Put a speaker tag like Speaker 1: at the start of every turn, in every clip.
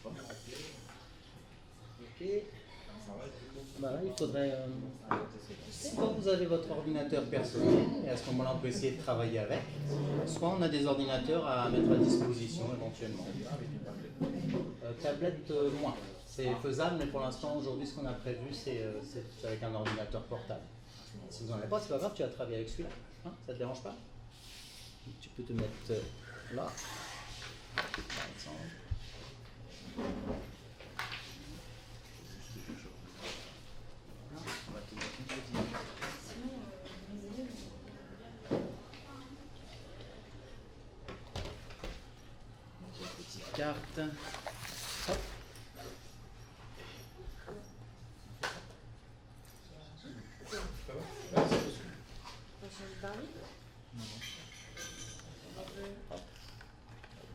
Speaker 1: Ok. Voilà, il faudrait. Soit vous avez votre ordinateur personnel, et à ce moment-là, on peut essayer de travailler avec. Soit on a des ordinateurs à mettre à disposition éventuellement. Tablette, moins. C'est faisable, mais pour l'instant, aujourd'hui, ce qu'on a prévu, c'est avec un ordinateur portable. Si vous n'en avez pas, c'est pas grave, tu vas travailler avec celui-là. Hein, ça ne te dérange pas? Tu peux te mettre là, par exemple. On va te mettre une petite carte. Hop.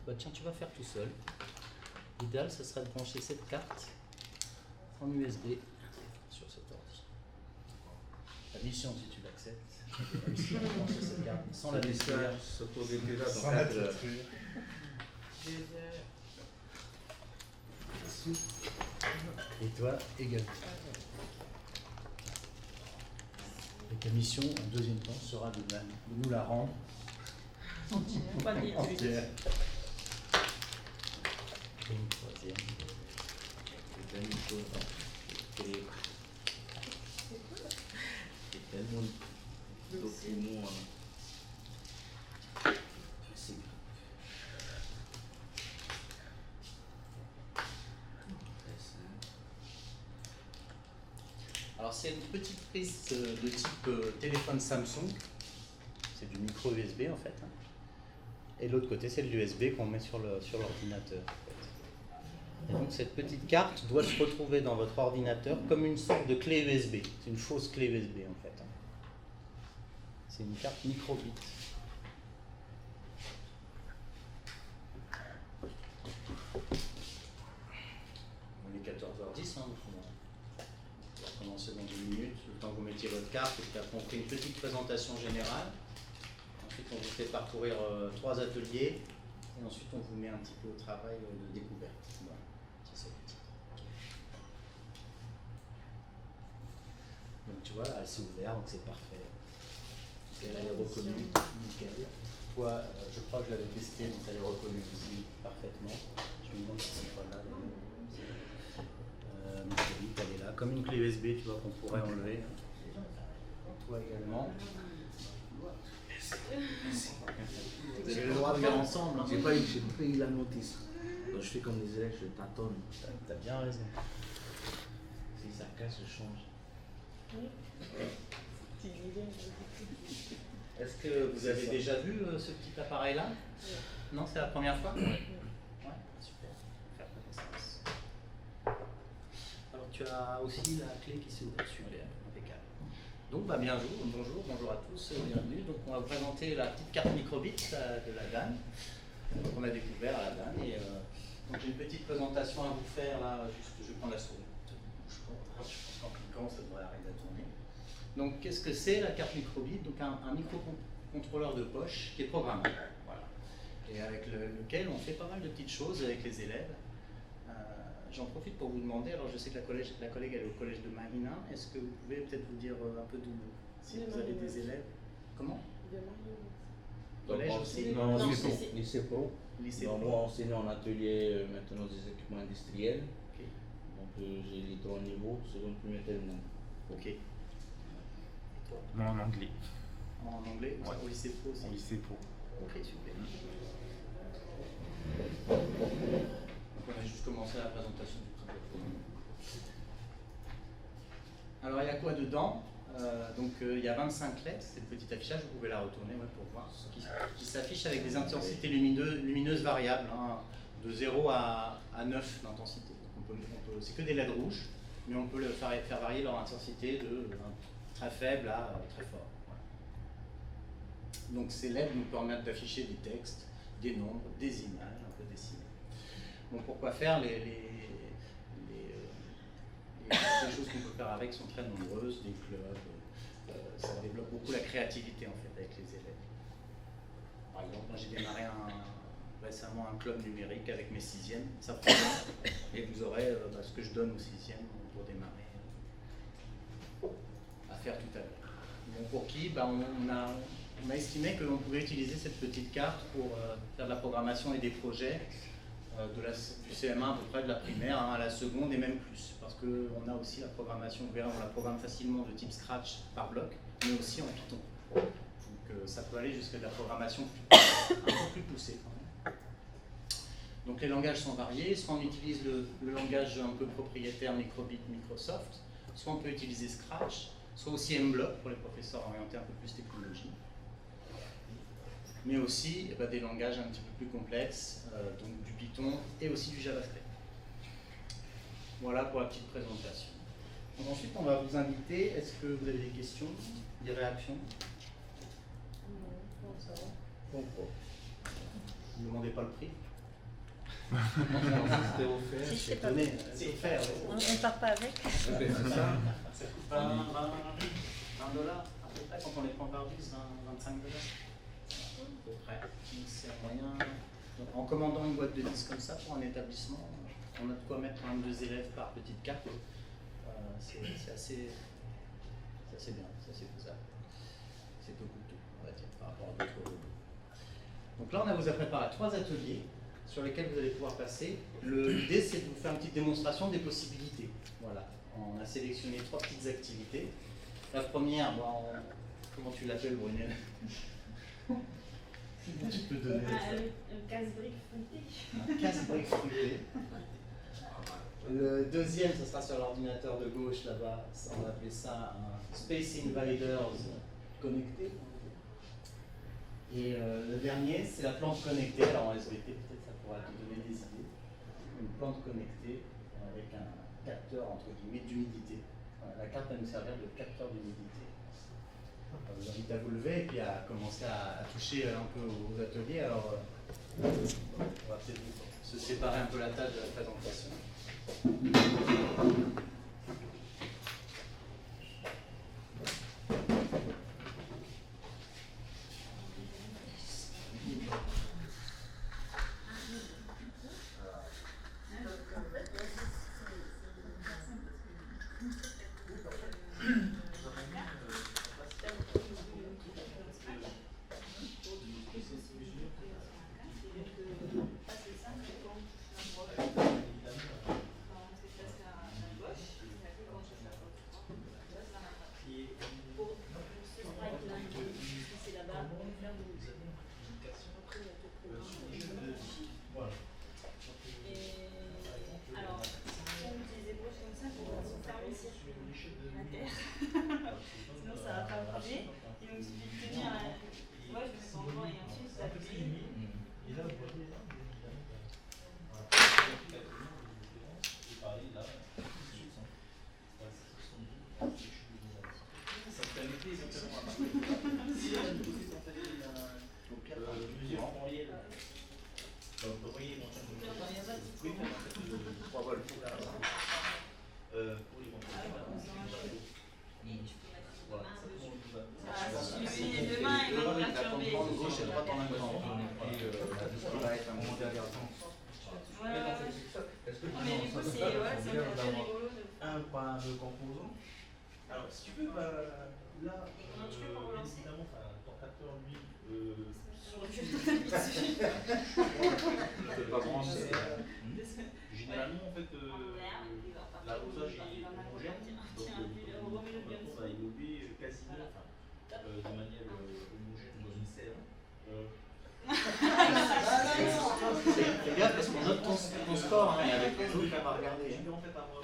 Speaker 1: Bah tiens, tu vas faire tout seul. L'idéal, ce serait de brancher cette carte en USB sur cet ordi. La mission, si tu l'acceptes, c'est de brancher cette carte sans la détruire.
Speaker 2: Sans la détruire.
Speaker 1: Et toi également. Et ta mission, en deuxième temps, sera de nous la rendre entière. Et une troisième.
Speaker 3: C'est tellement de documents.
Speaker 1: Alors c'est une petite prise de type téléphone Samsung. C'est du micro USB en fait. Et de l'autre côté, c'est de l'USB qu'on met sur l'ordinateur. En fait. Et donc cette petite carte doit se retrouver dans votre ordinateur comme une sorte de clé USB. C'est une fausse clé USB en fait. C'est une carte microbit. On est 14h10, hein, on va commencer dans 2 minutes, le temps que vous mettiez votre carte, et puis après on fait une petite présentation générale. Ensuite, on vous fait parcourir 3 ateliers, et ensuite on vous met un petit peu au travail de découverte. Voilà, c'est ça. Donc tu vois, là, elle s'est ouverte, donc c'est parfait. Elle est reconnue, nickel. Toi, je crois que je l'avais testé, donc elle est reconnue ici parfaitement. Je me demande si c'est pas là. Elle est là, comme une clé USB, tu vois, qu'on pourrait enlever. Toi également. Vous avez le droit de faire ensemble. Hein.
Speaker 3: J'ai pas eu la notice. Donc je fais comme les élèves, je tâtonne.
Speaker 1: T'as bien raison.
Speaker 3: Si ça casse, je change.
Speaker 1: Est-ce que vous avez déjà vu ce petit appareil-là? Non, c'est la première fois? Ouais, super. Faire connaissance. Alors tu as aussi la clé qui s'est ouverte, super, impeccable. Donc bonjour à tous, bienvenue. Donc on va vous présenter la petite carte microbit de la DAN, qu'on a découvert à la DAN. Et donc j'ai une petite présentation à vous faire là, juste je prends la souris. Je pense qu'en cliquant ça devrait arriver à tourner. Donc qu'est-ce que c'est la carte microbit? Donc un microcontrôleur de poche qui est programmable. Voilà. Et avec lequel on fait pas mal de petites choses avec les élèves. J'en profite pour vous demander, alors je sais que la collègue elle est au collège de Marina, est-ce que vous pouvez peut-être vous dire un peu d'où, si vous avez des élèves? Comment? Collège aussi?
Speaker 3: Non, lycée pro.
Speaker 1: Lycée
Speaker 3: Donc,
Speaker 1: pro.
Speaker 3: moi, enseigne en atelier maintenant des équipements industriels.
Speaker 1: Ok.
Speaker 3: Donc j'ai les 3 niveaux, seconde, première, terminale.
Speaker 1: Ok. Et toi?
Speaker 2: Moi en anglais.
Speaker 1: En anglais?
Speaker 2: Ouais.
Speaker 1: Au lycée pro aussi?
Speaker 2: Au lycée pro.
Speaker 1: Ok, super. On va juste commencer la présentation du protocole. Alors il y a quoi dedans? Donc il y a 25 lettres, c'est le petit affichage, vous pouvez la retourner pour voir, qui s'affiche avec des intensités lumineuses variables, hein, de 0 à 9 d'intensité. C'est que des LED rouges, mais on peut faire varier leur intensité de très faible à très fort. Voilà. Donc ces LED nous permettent d'afficher des textes, des nombres, des images, un peu dessinées. Bon, pourquoi faire les choses qu'on peut faire avec sont très nombreuses, des clubs, ça développe beaucoup la créativité en fait avec les élèves. Par exemple, moi j'ai démarré récemment un club numérique avec mes sixièmes, ça prend bien, et vous aurez ce que je donne aux sixièmes pour démarrer à faire tout à l'heure. Donc pour qui on a estimé que l'on pouvait utiliser cette petite carte pour faire de la programmation et des projets du CM1 à peu près, de la primaire à la seconde et même plus, parce qu'on a aussi la programmation, vous verrez, on la programme facilement de type Scratch par bloc, mais aussi en Python. Donc ça peut aller jusqu'à de la programmation un peu plus poussée quand même. Donc les langages sont variés, soit on utilise le langage un peu propriétaire Microbit Microsoft, soit on peut utiliser Scratch, soit aussi Mblock pour les professeurs orientés un peu plus technologie, mais aussi des langages un petit peu plus complexes, donc du Python et aussi du JavaScript. Voilà pour la petite présentation. Donc ensuite, on va vous inviter. Est-ce que vous avez des questions, des réactions?
Speaker 4: Non, ça va.
Speaker 1: Bon, ne demandez pas le prix.
Speaker 3: C'était offert.
Speaker 4: Si, c'est pas
Speaker 1: Donné, c'est offert.
Speaker 4: On ne part pas avec.
Speaker 1: Ça coûte 20 $, à peu près, quand on les prend par 10, 25 $. À peu près. Donc c'est un moyen. Donc, en commandant une boîte de 10 comme ça pour un établissement, on a de quoi mettre 2 élèves par petite carte. C'est assez bien, ça c'est faisable. C'est peu coûteux, on va dire, par rapport à d'autres robots. Donc là, on vous a préparé 3 ateliers sur lesquels vous allez pouvoir passer. L'idée, c'est de vous faire une petite démonstration des possibilités. Voilà, on a sélectionné 3 petites activités. La première, comment tu l'appelles, Brunel? Tu peux donner
Speaker 4: Un casse-brique fruité.
Speaker 1: un casse-brique fruité. Le deuxième, ce sera sur l'ordinateur de gauche là-bas. On va appeler ça un Space Invaders connecté. Et le dernier, c'est la plante connectée. Alors en SVT, peut-être ça pourra te donner des idées. Une plante connectée avec un capteur entre guillemets d'humidité. Voilà, la carte va nous servir de capteur d'humidité. Je vous invite à vous lever et puis à commencer à toucher un peu aux ateliers. Alors, on va peut-être se séparer un peu la tâche de la présentation.
Speaker 3: De composants. Alors, si tu veux, là, évidemment, ton capteur, lui, pas branché. Généralement, en fait, l'arrosage est homogène, donc on va élever quasiment de manière homogène dans une serre.
Speaker 1: Fais gaffe parce qu'on note ton score, hein, et avec les autres, on va regarder.
Speaker 3: Tu peux en fait avoir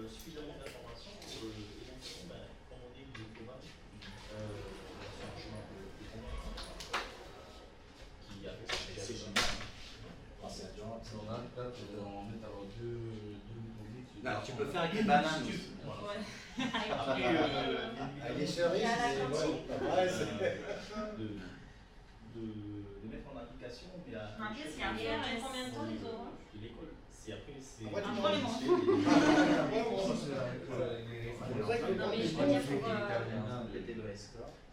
Speaker 3: suffisamment d'informations pour éventuellement commander des programmes sur un chemin de convaincre qui a fait
Speaker 1: C'est génial.
Speaker 3: on a peut-être en mettre alors deux microbites.
Speaker 1: Tu peux faire avec des bananes.
Speaker 2: Avec les cerises,
Speaker 3: de mettre en application, mais à
Speaker 4: Combien de temps les oranges?
Speaker 3: l'école. C'est après, c'est.
Speaker 4: Après les manches.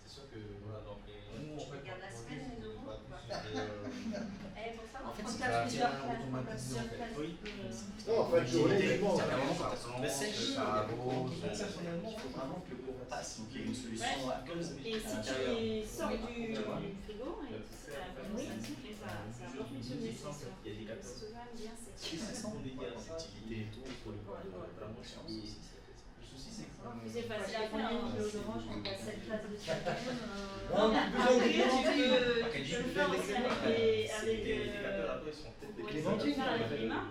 Speaker 3: C'est sûr que voilà, donc nous en fait,
Speaker 4: Regarde la semaine, les oranges.
Speaker 3: on va
Speaker 4: Et pour ça,
Speaker 1: En fait,
Speaker 4: Quand
Speaker 1: c'est
Speaker 4: tu as
Speaker 1: pas
Speaker 4: plusieurs
Speaker 2: bien
Speaker 4: classes,
Speaker 2: automatisé, en fait.
Speaker 3: Oui.
Speaker 5: Non, en fait, théoriquement,
Speaker 2: Ça
Speaker 1: vraiment,
Speaker 2: ça
Speaker 1: ça
Speaker 2: plonge,
Speaker 1: sèche,
Speaker 2: ça
Speaker 1: il
Speaker 2: arrose.
Speaker 1: faut vraiment que le cours passe. Donc il y a une solution à cause
Speaker 4: Et si tu sors du frigo, et ça va fonctionner.
Speaker 3: Il y a des capteurs.
Speaker 4: C'est quand même bien sec.
Speaker 3: Si c'est sans dédié à ça, et tout, pour le vraiment, le souci, c'est que
Speaker 4: C'est facile à faire, un kilo d'orange, on passe 7 classes de sucre.
Speaker 5: Non, mais
Speaker 4: Après, tu peux le faire aussi avec
Speaker 3: les capteurs après sont peut-être
Speaker 4: les ventules avec les mains.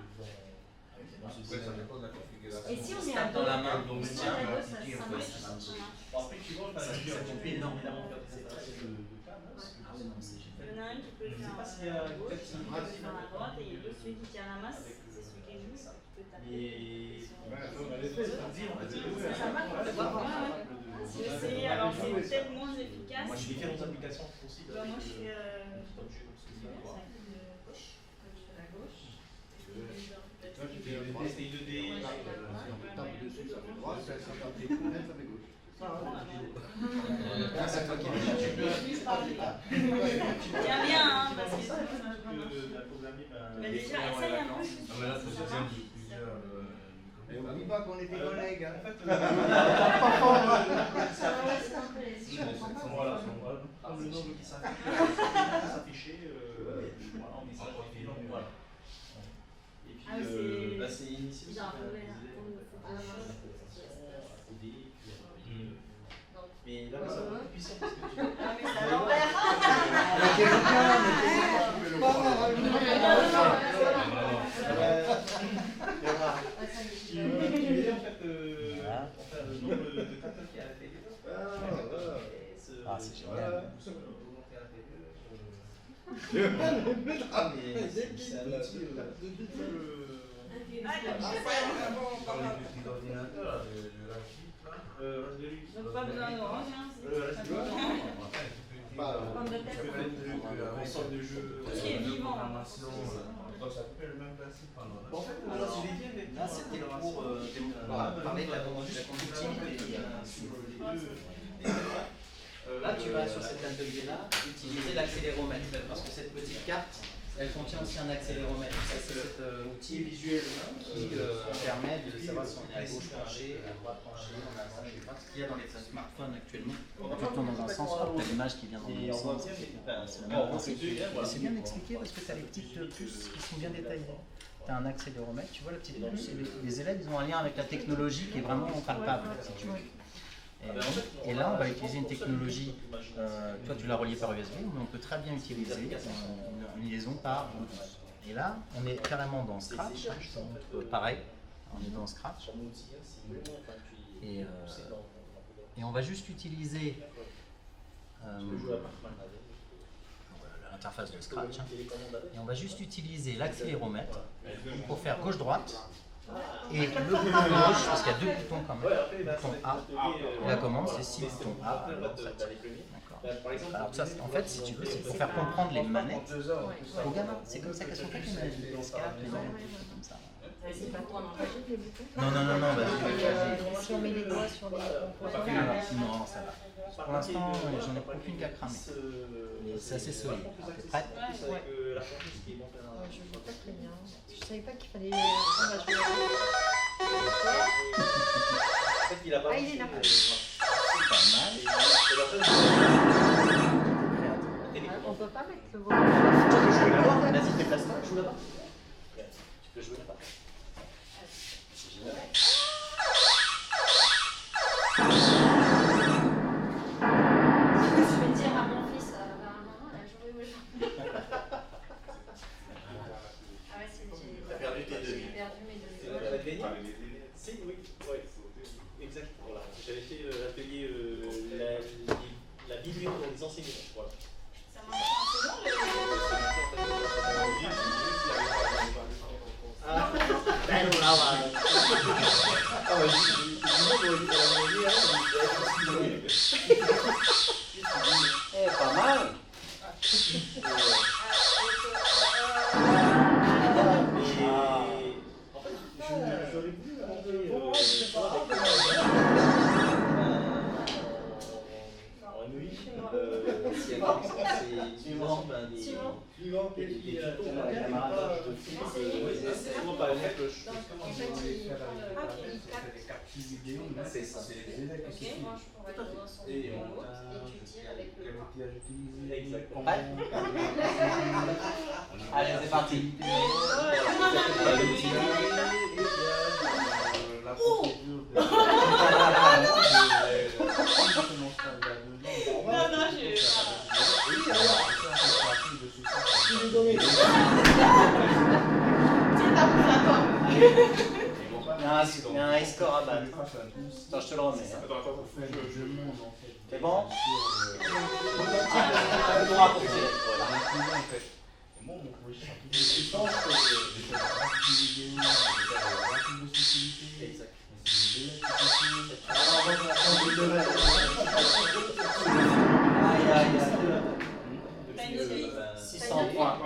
Speaker 2: Ouais, ça dépend de la configuration.
Speaker 4: Et si on
Speaker 1: se
Speaker 4: est
Speaker 1: tape
Speaker 4: à
Speaker 1: dans la
Speaker 4: dos,
Speaker 1: main,
Speaker 2: donc
Speaker 4: si
Speaker 2: c'est
Speaker 4: on est à
Speaker 2: un
Speaker 4: dos,
Speaker 2: petit
Speaker 4: ça
Speaker 2: en
Speaker 4: marche.
Speaker 2: fait.
Speaker 3: Bon, après, tu vois,
Speaker 1: Ça compte énormément.
Speaker 3: c'est très de cas,
Speaker 4: Il y en a un qui peut le
Speaker 3: Je sais
Speaker 4: faire
Speaker 3: pas s'il y a
Speaker 4: à gauche,
Speaker 3: quelqu'un
Speaker 4: qui peut le faire à droite, et l'autre, celui qui tient la masse, c'est celui qui est nu, tu peux taper. Ça marche, on peut voir. J'ai essayé, alors c'est peut-être moins efficace.
Speaker 3: Moi, j'ai différentes applications possibles.
Speaker 4: Moi, je fais
Speaker 3: Comme je
Speaker 4: de gauche, comme je fais la gauche.
Speaker 3: C'est une idée.
Speaker 5: on tape dessus, ça fait droite, ça tape des fenêtres, ça fait gauche.
Speaker 1: C'est toi qui l'as.
Speaker 4: Tiens bien, hein, parce que
Speaker 3: Mais
Speaker 4: déjà, essaye un peu.
Speaker 2: Non, mais là, ça se tient de plusieurs.
Speaker 5: Et oublie pas qu'on est des collègues. Hein.
Speaker 4: Ça va rester un peu les yeux.
Speaker 3: Voilà, comme le nombre qui s'affiche, voilà, on met ça en fait, donc voilà. Et
Speaker 4: Ah,
Speaker 3: puis
Speaker 4: c'est-
Speaker 3: là, c'est initié.
Speaker 4: Ils ont un peu l'air.
Speaker 3: Mais là, ça va être puissant parce que tu
Speaker 4: Ah, mais c'est à l'envers.
Speaker 3: Tu verrais en fait le nombre de capteurs qu'il y a à l'intérieur.
Speaker 1: Ah, c'est génial.
Speaker 3: Ah, mais c'est un outil.
Speaker 2: Dans les petits ordinateurs, le Raspberry, là.
Speaker 3: Raspberry.
Speaker 4: Donc pas besoin d'orange, hein.
Speaker 3: Raspberry.
Speaker 2: Après, tu peux utiliser
Speaker 5: Pas,
Speaker 4: Pomme de terre.
Speaker 2: plein de trucs avec
Speaker 3: Console de jeu.
Speaker 4: Tout ce qui est
Speaker 2: de
Speaker 4: vivant.
Speaker 2: programmation. Donc ça peut être le même principe pendant
Speaker 3: En fait, là, c'est des liens avec
Speaker 1: Là, c'était pour parler de la conductivité. Là, tu vas sur cet atelier-là utiliser l'accéléromètre parce que cette petite carte, elle contient aussi un accéléromètre. Ça, c'est cet outil visuel qui permet de savoir si on est à gauche penché, à droite penché, en avant, je sais pas ce qu'il y a dans les smartphones actuellement. Tu tournes dans un sens, tu as l'image qui vient dans le sens. C'est le même principe. Et c'est bien expliqué parce que tu as les petites puces qui sont bien détaillées. Tu as un accéléromètre, tu vois la petite puce, et les élèves ils ont un lien avec la technologie qui est vraiment palpable, si tu veux. Et là, on va utiliser une technologie, toi tu l'as relié par USB, mais on peut très bien utiliser une liaison par Bluetooth. Et là, on est carrément dans Scratch, pareil, on est dans Scratch. Et on va juste utiliser l'interface de Scratch, et on va juste utiliser l'accéléromètre pour faire gauche-droite. Et le bouton gauche, parce qu'il y a deux boutons quand même, le bouton A et la commande, c'est 6 boutons A, alors 7. D'accord. Alors ça, en fait, si tu veux, c'est pour faire comprendre les manettes aux gamins. C'est comme ça qu'elles sont faites les manettes du PS4, les manettes comme ça.
Speaker 6: C'est pas pour en engager les boutons.
Speaker 1: Non, vas-y.
Speaker 6: Si on met les doigts sur les
Speaker 1: Non, ça va. Pour l'instant, j'en ai aucune qu'à cramer. C'est assez solide. T'es prête?
Speaker 6: Ouais. Je vois pas très bien. Je savais pas qu'il fallait. Ah, bah, je vais... Ah, il est là.
Speaker 1: Pas mal.
Speaker 6: On peut pas mettre le volume.
Speaker 1: Tu peux jouer là-bas. Vas-y, déplace-toi, joue là-bas. Tu peux jouer là-bas. C'est génial.
Speaker 6: Je vais dire à mon fils, maman, elle a joué au jeu. Ah ouais,
Speaker 3: T'as perdu tes deux.
Speaker 6: j'ai perdu mes deux.
Speaker 3: Elle a gagné? Si, oui, ouais, exact. Voilà. J'avais fait l'atelier la vidéo pour les enseignants. Voilà.
Speaker 4: Ça marche un peu
Speaker 3: Ah, ben voilà. Ah ouais,
Speaker 1: Pas mal.
Speaker 3: En fait, j'aurais voulu monter en MUI. C'est souvent des tutos.
Speaker 6: en fait, il capte.
Speaker 5: des captures vidéo, mais
Speaker 2: C'est ça.
Speaker 5: c'est les élèves qui se
Speaker 6: Ok,
Speaker 5: filment.
Speaker 6: on va aller dans son remote et tu tires avec
Speaker 5: Quel
Speaker 6: le.
Speaker 5: outillage utiliser,
Speaker 3: Exactement.
Speaker 5: comment,
Speaker 1: Allez, c'est parti.
Speaker 5: la procédure de...
Speaker 1: Il y a un score à battre. Attends, je te le remets. C'est bon? On pourra poursuivre. Aïe, aïe, aïe. 600 points.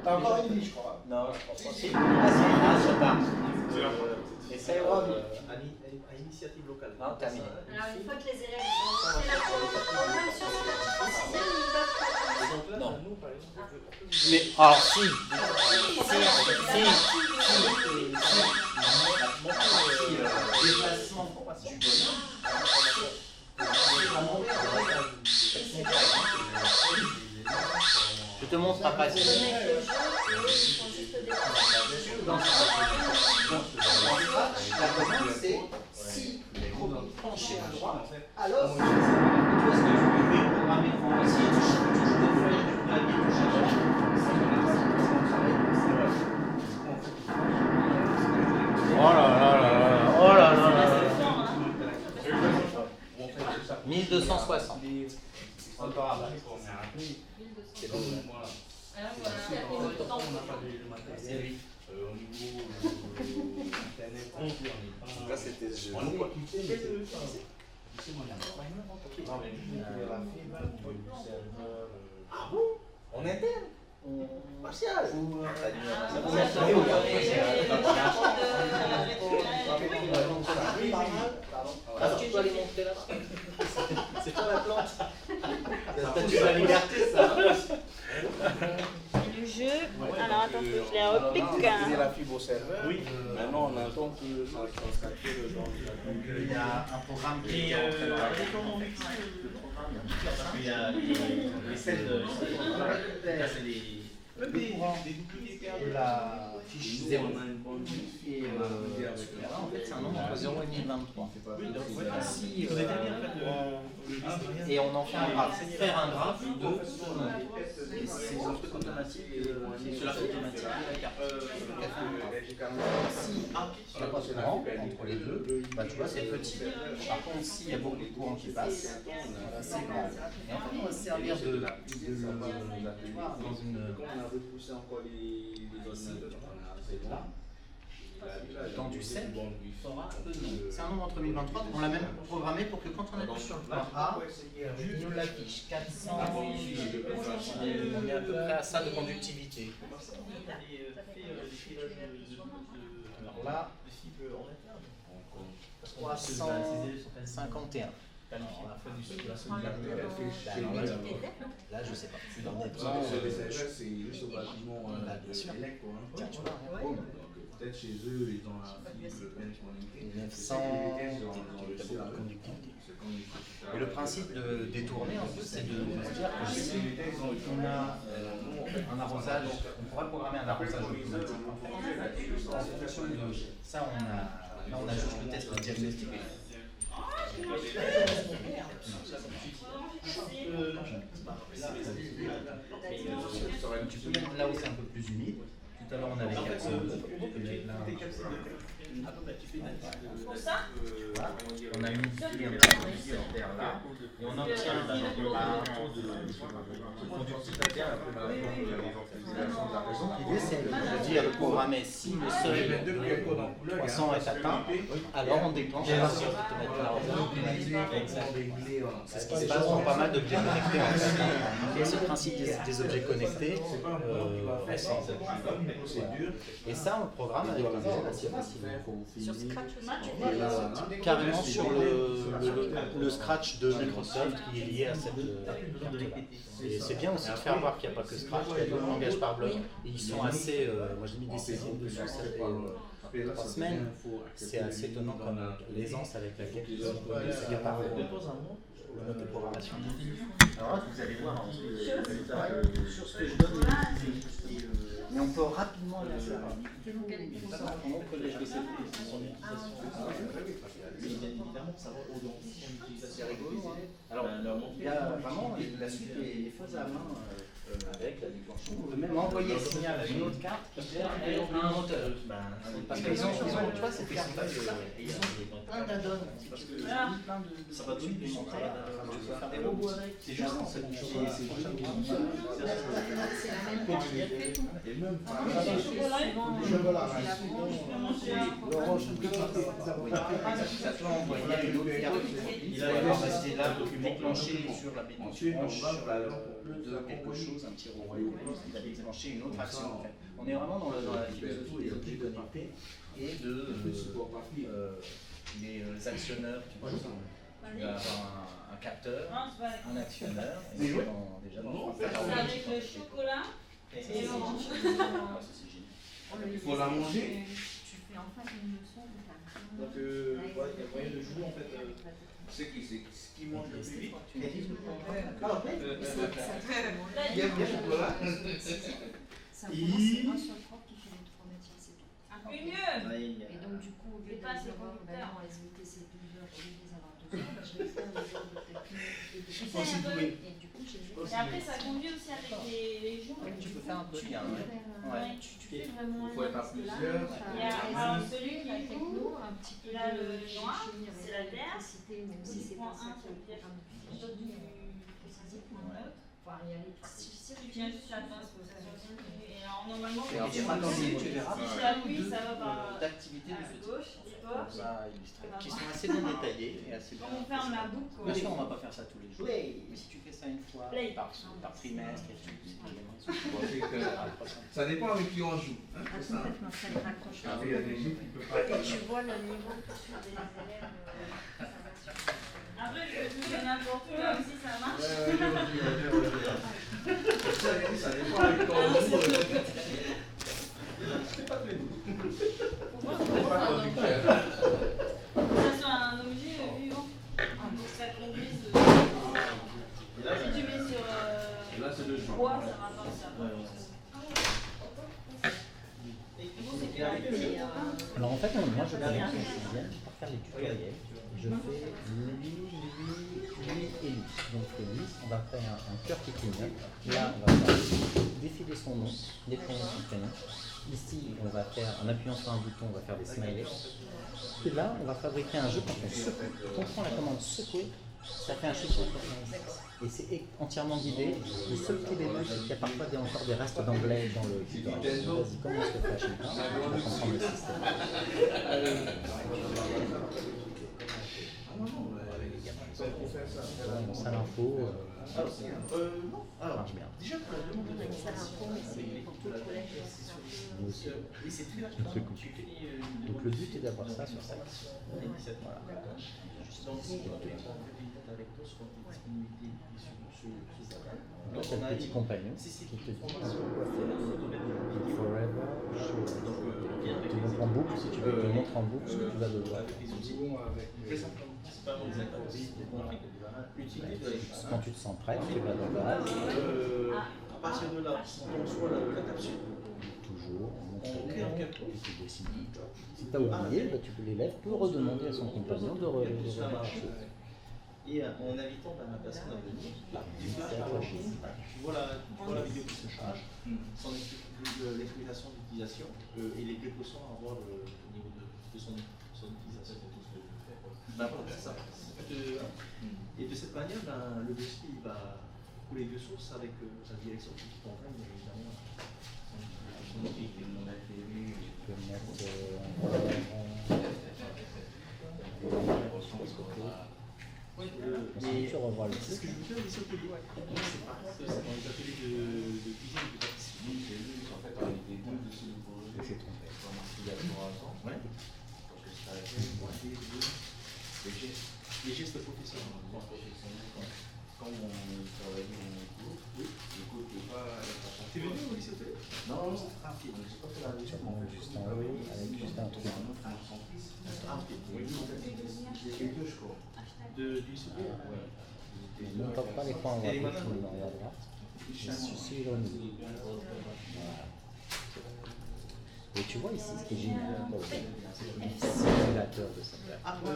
Speaker 2: T'as encore une vie, je crois.
Speaker 1: Non, je pense pas. Si. Ah, je pars. Essaye,
Speaker 3: À initiative locale.
Speaker 1: Non, terminé.
Speaker 6: Alors, une fois que les élèves ont fait la programme sur cette activité en sixième, ils peuvent programmer.
Speaker 3: Donc là,
Speaker 1: Non.
Speaker 3: nous, par exemple,
Speaker 1: Mais, alors, si. Déplacement du bonhomme. Je te montre un passage.
Speaker 6: Le mec le jeu, eux, ils font juste le déplacement.
Speaker 1: La commande, c'est si penché à droite, alors tu vois ce que je vais programmer en si tu joues des flèches du clavier, tu cherches. Oh là là là là, oh là là là là. 1260.
Speaker 5: Encore à battre. C'est bon, voilà.
Speaker 6: Alors
Speaker 5: C'est lui. Au niveau internet, on n'est
Speaker 2: Là, c'était ce jeu.
Speaker 5: pas équipé, mais c'est moi, il y a pas. Non, mais la fibre, du serveur.
Speaker 2: Ah bon? En interne? Partial.
Speaker 1: Tu peux aller monter là-bas. C'est pas la plante. Statue de la liberté, ça.
Speaker 4: Le jeu, alors attends, faut que je les
Speaker 2: On
Speaker 4: repique.
Speaker 2: a la fibre au serveur.
Speaker 3: Oui.
Speaker 2: Maintenant, on attend que ça capte le genre.
Speaker 1: Il y a un programme qui est entré dans la
Speaker 3: Parce qu'il y a les scènes de. Là, c'est les.
Speaker 1: la fiche 0 et là en fait c'est un nombre entre 0 et 1023. Si, et on en fait un graphe. Faire un graphe de c'est un truc automatique sur la automatique de la carte. Si il n'y a pas de courant entre les deux, bah tu vois c'est petit. Par contre s'il y a beaucoup de courant qui passe, c'est grand. Et en fait on va se servir de dans une
Speaker 5: Repousser encore les ordinateurs.
Speaker 1: là, dans du 7, c'est un nombre entre 1023. On l'a même programmé pour que quand on appuie sur le point A, il nous l'affiche 400. On est à peu près à ça de conductivité. Alors là, 351. Là, je sais pas. Je suis dans le
Speaker 5: C'est juste au bâtiment
Speaker 1: bien sûr.
Speaker 5: élect, quoi.
Speaker 1: Tiens, tu vois.
Speaker 5: Peut-être chez eux, ils ont la fibre benchmark.
Speaker 1: 900 conductivité. Et le principe de détourner, en plus, c'est de se dire que si on a un arrosage, on pourra programmer un arrosage automatique. En fonction de ça, là, on a juste le test de diagnostic. Tu peux mettre là où c'est un peu plus humide. Tout à l'heure, on avait 400.
Speaker 4: Pour ça,
Speaker 1: On a humidifié un petit peu d'air là. Et on obtient un taux de conductivité un peu. L'idée, c'est de dire programmer si le seuil 300 est atteint, alors on déclenche la sauce automatiquement. C'est ce qui se passe dans pas mal d'objets connectés en fait. C'est le principe des objets connectés récents. Et ça, on le programme avec un code assez facile.
Speaker 6: Sur Scratch aussi.
Speaker 1: Carrément sur le Scratch de Microsoft qui est lié à cette carte-là. Et c'est bien aussi de faire voir qu'il n'y a pas que Scratch, il y a d'autres langages par bloc. Et ils sont assez. Moi j'ai mis des saisons dessus, ça fait 3 semaines. C'est assez étonnant comme l'aisance avec laquelle ils sont capables de mode de programmation. Alors là, vous allez voir sur ce que je donne. Mais on peut rapidement aller faire mon collège BCP, c'est son utilisation. Mais bien évidemment, ça va au-delà de son utilisation rigoureuse. Alors, il y a vraiment, la suite est faisable avec la déclenchement. On peut même envoyer le signal à une autre carte qui gère un moteur. Parce qu'ils ont, tu vois, cette carte-là, ils ont plein d'add-ons. Parce que plein de. Ça va tout de montrer. Tu peux faire des robots avec. C'est juste en fait.
Speaker 6: C'est la même carte qui a fait tout.
Speaker 5: Et même
Speaker 1: Ça peut envoyer une autre carte. Il va rester là, déclencher sur la béton, sur de quelque chose, un petit robot, il va déclencher une autre action. En fait. On est vraiment dans la philosophie des objets connectés et de les actionneurs. Tu vois, tu vas avoir un capteur, un actionneur, et déjà dans
Speaker 4: C'est avec le chocolat et l'orange.
Speaker 5: il faut la manger.
Speaker 6: Tu fais en fait une leçon de ta crème.
Speaker 3: Donc, il y a moyen de jouer en fait.
Speaker 5: C'est qui mange le plus vite.
Speaker 6: Il y a le chocolat. Ça commence, c'est un seul prof qui fait les 3 matières, c'est tout.
Speaker 4: Plus mieux.
Speaker 6: Et donc du coup, au lieu de les avoir, en SVT c'est 12 heures, au lieu de les avoir 2 heures, je vais faire les jours de technique. Et du coup, j'ai
Speaker 4: Et après, ça conduit aussi avec les jours.
Speaker 1: Tu peux faire un peu bien.
Speaker 6: Tu fais vraiment un
Speaker 5: faut être à
Speaker 6: parce que là,
Speaker 5: plusieurs.
Speaker 4: Il y a alors celui qui
Speaker 6: la
Speaker 4: joue,
Speaker 6: techno, un petit peu
Speaker 4: là,
Speaker 6: de
Speaker 4: le noir,
Speaker 6: chimie avec
Speaker 4: c'est la terre.
Speaker 6: l'électricité, même si c'est pas ça qui est le programme de chimie, enfin, il y a l'électricité.
Speaker 4: Tu tiens juste la pince pour que ça soit bien. Et alors, normalement,
Speaker 1: Et alors,
Speaker 4: quand
Speaker 1: tu verras
Speaker 4: si tu appuies, ça va par
Speaker 1: d'activités
Speaker 4: à
Speaker 1: du petit.
Speaker 4: gauche, et toi.
Speaker 1: Ça illustré, qui sont assez bien détaillées et assez bien.
Speaker 4: Comme on ferme la boucle,
Speaker 1: Bien sûr, on ne va pas faire ça tous les jours. Mais si tu fais ça une fois
Speaker 4: Play.
Speaker 1: par trimestre, et tu
Speaker 5: Ça dépend avec qui on joue.
Speaker 6: Ah, complètement, ça les raccroche.
Speaker 5: Ah, il y a des gens qui ne peuvent pas.
Speaker 6: Et tu vois le niveau sur des élèves, ça va sur.
Speaker 4: Après, je peux jouer n'importe où, là aussi, ça marche.
Speaker 5: Ça dépend avec qui on joue.
Speaker 4: Ça soit un objet vivant. Pour que ça conduise. Si tu mets sur
Speaker 5: Là, c'est le choix.
Speaker 4: bois, ça va pas ça.
Speaker 1: Alors en fait, moi je connais un quotidien pour faire les tutoriels. Je fais lui et lui. Donc lui, on va faire un cœur qui clignote. Là, on va faire défiler son nom, défiler son prénom. Ici, on va faire, en appuyant sur un bouton, on va faire des smileys. Et là, on va fabriquer un jeu quand on secoue. Quand on prend la commande secouer, ça fait un chiffre de et c'est entièrement guidé. Le seul petit bémol, c'est qu'il y a parfois encore des restes d'anglais dans le tutoriel. Vas-y, comment est-ce que tu achètes ça pour comprendre le système. Ça l'info, ça marche bien.
Speaker 6: Ça l'info, mais c'est pour tout le collège.
Speaker 1: C'est compliqué. Donc le but est d'avoir ça sur site. Voilà. Donc on a un petit compagnon qui te dit quoi faire. Forever, sure. Tu montres en boucle, si tu veux, tu montres en boucle ce que tu vas devoir. Quand tu te sens prêt, tu vas dans base.
Speaker 3: À partir de là, on soit la capsule.
Speaker 1: Toujours, on montre tu décides. Si tu as oublié, bah, tu peux l'élève peut redemander à son compagnon de revenir.
Speaker 3: Et en invitant la personne à venir, tu vois la vidéo qui se charge, son l'explication d'utilisation et les précautions à avoir au niveau de son utilisation. C'est ça. Et de cette manière, le dossier il va couler de source avec sa direction qui comprend évidemment son outil.
Speaker 5: Ouais. Parce que ça a été les gestes professionnels. Quand on travaillait en cours, le cours n'était pas. T'es venu au lycée hôtelier? Non, non, ah, ok, donc j'ai pas fait la leçon, mais en fait, juste en haut, avec juste un truc. Ah, ok, oui, en fait, j'ai deux, je crois. Du lycée hôtelier? Ouais.
Speaker 7: Ne toque pas les points en haut, regarde là. Sur le niveau. Voilà. Et tu vois ici ce qui est génial, c'est le simulateur de ça.
Speaker 5: Ah, oui,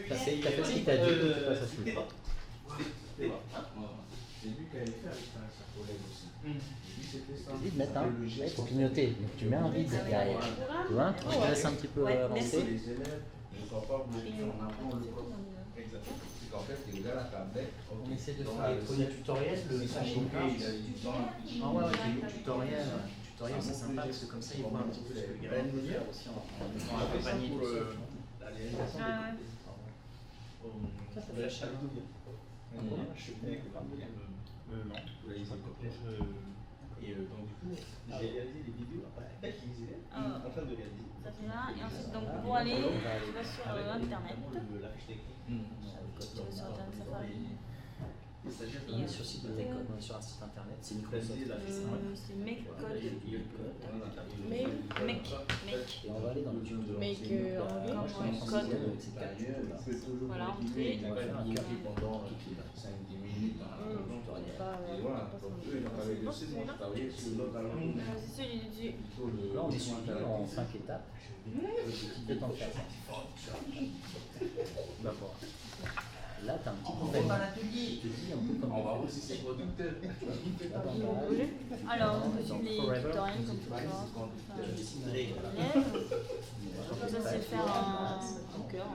Speaker 7: T'as fait ce qu'il t'a dit, tu passes à suivre pas.
Speaker 5: J'ai vu qu'elle avait fait avec sa collègue aussi.
Speaker 7: C'est vide maintenant, il faut clignoter. Donc tu mets un vide derrière. Tu vois, tu laisses un petit peu avancer.
Speaker 5: Les élèves ne sont pas bloqués en avant le prof. Exactement. C'est qu'en fait, ils regardent la tablette.
Speaker 1: On essaie de faire des premiers tutoriels, le saching card. Ah ouais, le tutoriel. Tutoriel, c'est sympa parce que comme ça, ils voient un petit peu ce que le gamin peut faire aussi en accompagné de ceux.
Speaker 3: La réalisation des
Speaker 1: Ça fait cher.
Speaker 3: je suis venu avec le partenaire. Non. Et donc du coup, j'ai réalisé des vidéos avec les élèves en train de réaliser.
Speaker 4: Ça fait là, et ensuite, donc pour aller, tu vas sur internet.
Speaker 3: La fiche technique.
Speaker 4: Tu vas sur internet Safari.
Speaker 1: On est sur le site de Técode, on est sur un site internet, c'est Microsoft.
Speaker 4: C'est Mec-Code.
Speaker 7: Et on va aller dans le tuto.
Speaker 6: Make
Speaker 7: Moi, je commence en
Speaker 4: code.
Speaker 7: sixième avec ces quatre tutos.
Speaker 4: Voilà, entrée.
Speaker 7: On va faire un café
Speaker 5: pendant 5-10 minutes dans le tutoriel. Et voilà, donc eux, ils ont travaillé dessus, moi je travaillais sur l'autre allant.
Speaker 4: C'est celui du.
Speaker 7: Là, on est suivi en 5 étapes. De temps de faire ça. D'abord. Là, tu as un petit compagnie. Je te dis un peu comme
Speaker 5: On va voir si c'est producteur.
Speaker 4: Alors, on peut suivre les tutoriels comme tu peux voir. Ça, c'est faire un cœur.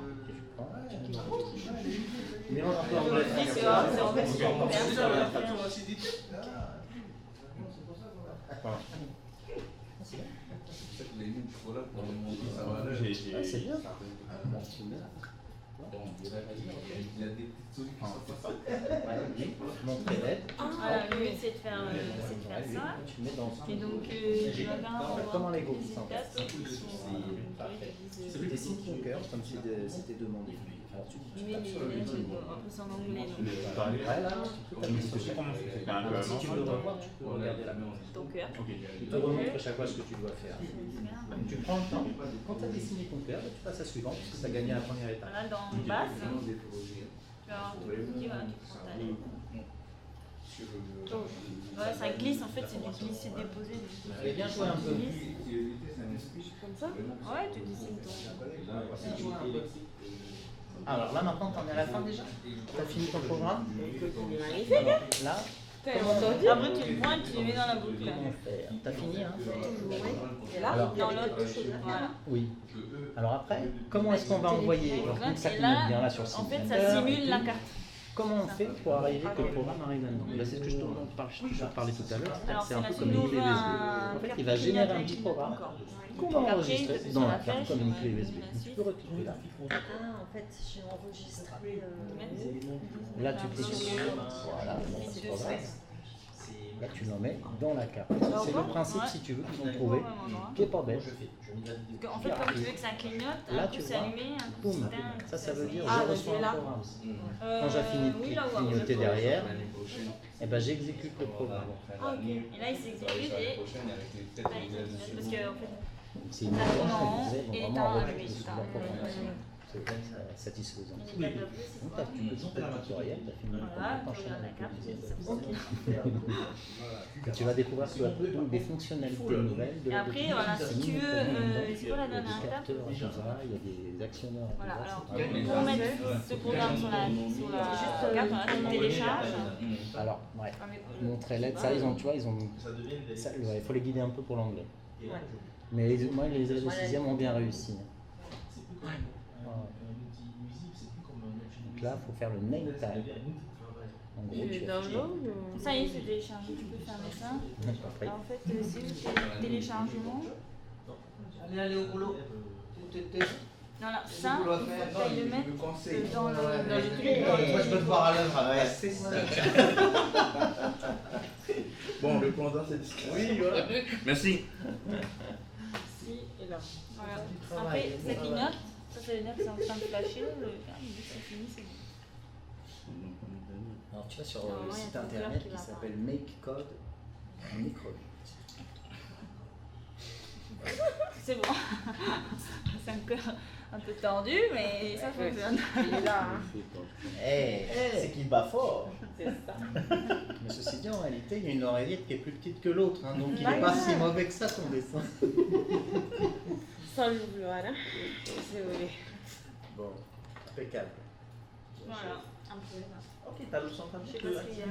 Speaker 7: Mais on peut en bref.
Speaker 4: C'est en fait super.
Speaker 5: Les lignes de chocolat pour le monter, ça va là.
Speaker 7: C'est bien.
Speaker 5: Bon, il y a des petites trucs qui sont pas faciles.
Speaker 7: Montrer l'aide.
Speaker 4: Voilà, le but c'est de faire ça.
Speaker 7: Tu mets dans
Speaker 4: Et donc, tu vas faire
Speaker 7: comment les groupes
Speaker 4: des
Speaker 7: sont
Speaker 4: étapes qui sont.
Speaker 7: Tu dessines ton cœur comme c'était demandé. Alors tu
Speaker 4: Mais les lettres, après c'est en anglais. Donc,
Speaker 7: ouais, là, tu as mis ce cœur. Si tu veux le revoir, tu peux regarder la main.
Speaker 4: ton cœur.
Speaker 7: Il te remontre à chaque fois ce que tu dois faire. Donc, tu prends le temps. Quand tu as dessiné ton cœur, tu passes à la suivante puisque tu as gagné la première étape.
Speaker 4: Voilà, dans basse, tu vas avoir tout petit, voilà, tu prends ta lettre. Ouais, ça glisse en fait, c'est du glisser-déposer.
Speaker 7: Vous avez bien joué un peu.
Speaker 4: Comme ça? Ouais, tu dessines ton.
Speaker 7: Alors là maintenant t'en es à la fin déjà. T'as fini ton programme. Là,
Speaker 4: Après tu le pointes, tu le mets dans la boucle.
Speaker 7: comment faire? T'as fini hein?
Speaker 6: Et là,
Speaker 7: Alors,
Speaker 4: Dans l'autre, voilà.
Speaker 7: oui. Alors après, comment est-ce qu'on va envoyer? Alors, donc ça
Speaker 4: Et
Speaker 7: clignote bien là sur le
Speaker 4: en fait,
Speaker 7: simulateur
Speaker 4: ça
Speaker 7: et
Speaker 4: simule
Speaker 7: tout.
Speaker 4: la carte.
Speaker 7: Comment on fait pour arriver que le programme arrive là-dedans? Là, c'est ce que je te parlais tout à l'heure.
Speaker 4: Alors,
Speaker 7: C'est un peu
Speaker 4: si
Speaker 7: comme
Speaker 4: nous
Speaker 7: une clé
Speaker 4: veut
Speaker 7: USB.
Speaker 4: un
Speaker 7: En fait, il va générer un petit programme qu'on va enregistrer dans la carte comme une clé USB. Tu peux retrouver là.
Speaker 6: ah, en fait, j'ai enregistré.
Speaker 7: Là, tu cliques sur voilà, dans ce programme. Là, tu l'en mets dans la carte. C'est le principe, si tu veux, qu'ils ont trouvé, qui est pas bête.
Speaker 4: En fait, comme tu veux que ça clignote,
Speaker 7: Là,
Speaker 4: un
Speaker 7: tu
Speaker 4: coup c'est
Speaker 7: vois,
Speaker 4: allumé, un coup
Speaker 7: boum.
Speaker 4: c'est
Speaker 7: Ça veut dire
Speaker 6: Ah,
Speaker 7: je reçois
Speaker 6: là.
Speaker 7: un programme. Quand j'ai fini de clignoter derrière, et ben j'exécute le programme.
Speaker 4: Ah, ok. Et là, il s'exécute et. Parce que, en fait,
Speaker 7: C'est une
Speaker 4: ça tourne
Speaker 7: mission
Speaker 4: en haut
Speaker 7: qui disait
Speaker 4: et
Speaker 7: vraiment
Speaker 4: t'as
Speaker 7: avec
Speaker 4: allumé.
Speaker 7: la programmation. C'est satisfaisant.
Speaker 4: Il est pas double, c'est
Speaker 7: Donc,
Speaker 4: quoi?
Speaker 7: tu peux faire le tutoriel, tu as fini le
Speaker 4: Voilà,
Speaker 7: programme,
Speaker 4: tu regardes la carte,
Speaker 7: et tu vas découvrir peu à peu des fonctionnalités nouvelles de
Speaker 4: Et
Speaker 7: la
Speaker 4: après,
Speaker 7: documentation.
Speaker 4: voilà, si tu veux, c'est quoi la
Speaker 7: Il y a
Speaker 4: dernière
Speaker 7: des
Speaker 4: étape?
Speaker 7: capteurs à tout ça, il y a des actionneurs.
Speaker 4: Voilà,
Speaker 7: à tout ça,
Speaker 4: alors
Speaker 7: c'est vraiment
Speaker 4: pour mettre ce programme sur la carte, voilà, tu le télécharges.
Speaker 7: Alors, ouais, montrer l'aide, ça, ils ont, tu vois, ils ont. Ça, ouais, il faut les guider un peu pour l'anglais. Mais moi, les élèves de 6e ont bien réussi. Ouais. Donc là, il faut faire le name tag. En gros, tu fais
Speaker 4: Ça y est, c'est téléchargé, tu peux fermer ça.
Speaker 7: Après,
Speaker 4: Alors, en fait, c'est où tes téléchargements?
Speaker 1: Allez au boulot.
Speaker 4: Non, là, ça, il faut que tu ailles le mettre dans le truc.
Speaker 1: Moi je peux te voir à l'œuvre. Ouais, c'est ça.
Speaker 5: Bon, le pendant c'est discret. Oui, voilà. Merci.
Speaker 4: ici et là.
Speaker 1: Du
Speaker 4: Voilà.
Speaker 1: travail.
Speaker 4: Après, ça clignote. Ça veut dire que c'est en train de flasher. Il dit que c'est fini, c'est bon.
Speaker 7: Alors tu vas sur
Speaker 4: Normalement,
Speaker 7: le
Speaker 4: il y a
Speaker 7: site
Speaker 4: ton cœur
Speaker 7: internet
Speaker 4: qui
Speaker 7: qui
Speaker 4: va
Speaker 7: s'appelle Make Code Microbit.
Speaker 4: C'est bon. C'est un cœur un peu tendu, mais ça fonctionne.
Speaker 6: Il est là, hein.
Speaker 7: C'est qu'il bat fort.
Speaker 6: C'est ça.
Speaker 7: Mais ceci dit, en réalité, il y a une oreillette qui est plus petite que l'autre, hein, donc il n'est
Speaker 6: Ouais.
Speaker 7: pas si mauvais que ça ton dessin.
Speaker 6: Sans le vouloir, hein. Si vous voulez.
Speaker 7: Bon, impeccable.
Speaker 4: Voilà, un peu là.
Speaker 5: Ok, t'as le centre
Speaker 4: Je sais pas ce qu'il y a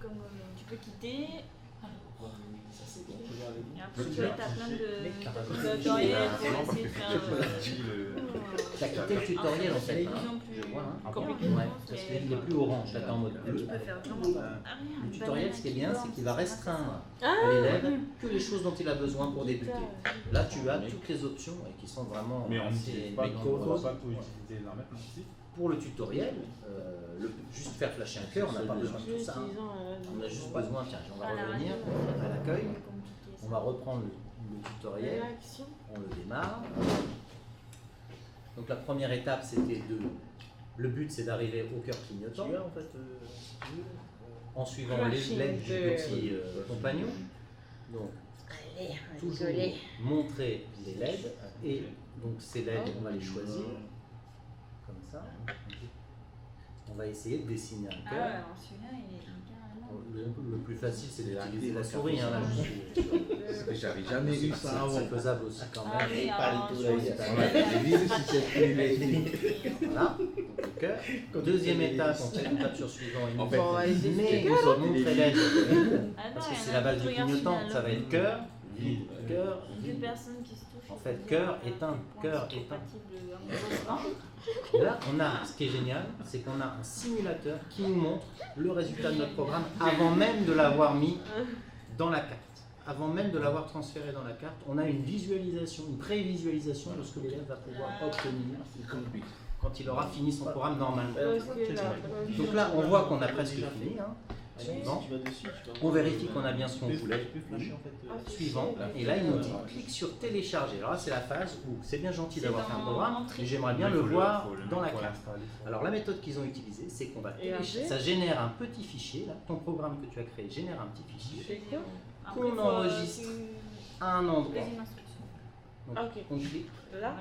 Speaker 4: comme tu peux quitter.
Speaker 5: Ça c'est bon.
Speaker 4: Et après, tu vois, t'as plein de tutoriels pour essayer de faire.
Speaker 7: T'as quitté le tutoriel en fait, hein. Je vois, hein. Ouais, parce qu'il est plus orange, là t'es en mode bleu.
Speaker 4: Tu peux faire vraiment rien.
Speaker 7: Le tutoriel, ce qui est bien, c'est qu'il va restreindre
Speaker 6: Ah.
Speaker 7: à l'élève que les choses dont il a besoin pour débuter. Là, tu as toutes les options et qui sont vraiment
Speaker 2: Mais on
Speaker 7: assez
Speaker 2: n'utilise pas,
Speaker 7: élégantes.
Speaker 2: on va pas tout utiliser là maintenant ici.
Speaker 7: Pour le tutoriel, juste faire flasher un cœur, on n'a pas besoin de tout ça. hein. On a juste besoin, tiens, on va revenir à l'accueil, on va reprendre le tutoriel,
Speaker 6: Réaction.
Speaker 7: on le démarre. Donc la première étape, c'était de... Le but, c'est d'arriver au cœur clignotant,
Speaker 5: Tu as en fait, si tu veux,
Speaker 7: en suivant l'aide du petit compagnon. Donc,
Speaker 6: Allez,
Speaker 7: toujours montrer les LED, et donc ces LED, on va les choisir, comme ça. On va essayer de dessiner un
Speaker 4: Ah
Speaker 7: cœur.
Speaker 4: ouais, alors celui-là, il est carrément.
Speaker 7: Le plus facile, c'est d'utiliser la souris. Hein, là,
Speaker 5: parce que j'avais jamais eu ça avant.
Speaker 7: c'est faisable aussi quand
Speaker 4: Ah
Speaker 7: même.
Speaker 4: oui,
Speaker 5: Pas
Speaker 4: alors,
Speaker 5: du tout
Speaker 4: je
Speaker 5: la
Speaker 4: pense
Speaker 5: vie.
Speaker 4: que
Speaker 5: On a des vies si c'est plus électrique.
Speaker 7: Voilà, donc le cœur. Deuxième étape, on tape sur suivant. Il
Speaker 5: En
Speaker 7: nous
Speaker 5: fait,
Speaker 6: Bon, allez,
Speaker 7: dit, mais
Speaker 6: c'est
Speaker 7: nous avons montré l'aide.
Speaker 4: Ah non,
Speaker 7: Parce que
Speaker 4: il y en
Speaker 7: c'est
Speaker 4: a
Speaker 7: la base
Speaker 4: qui
Speaker 7: du
Speaker 4: regardent
Speaker 7: clignotant,
Speaker 4: final,
Speaker 7: ça va être cœur, vide, cœur,
Speaker 4: Deux
Speaker 7: vide.
Speaker 4: personnes qui se touchent.
Speaker 7: En fait, cœur éteint, cœur éteint. Et là, on a, ce qui est génial, c'est qu'on a un simulateur qui nous montre le résultat de notre programme avant même de l'avoir mis dans la carte. Avant même de l'avoir transféré dans la carte, on a une visualisation, une prévisualisation de ce que l'élève va pouvoir obtenir quand il aura fini son programme normalement. Donc là, on voit qu'on a presque fini. Hein. Suivant. On vérifie qu'on a bien ce qu'on voulait. Suivant. Et là, il nous dit clique sur télécharger. Alors là, c'est la phase où c'est bien gentil d'avoir fait un programme, mais j'aimerais bien le voir dans la carte. Alors la méthode qu'ils ont utilisée, c'est qu'on va télécharger. Ça génère un petit fichier. Là, ton programme que tu as créé génère un petit fichier qu'on enregistre à un endroit. Donc, on clique.
Speaker 6: Là.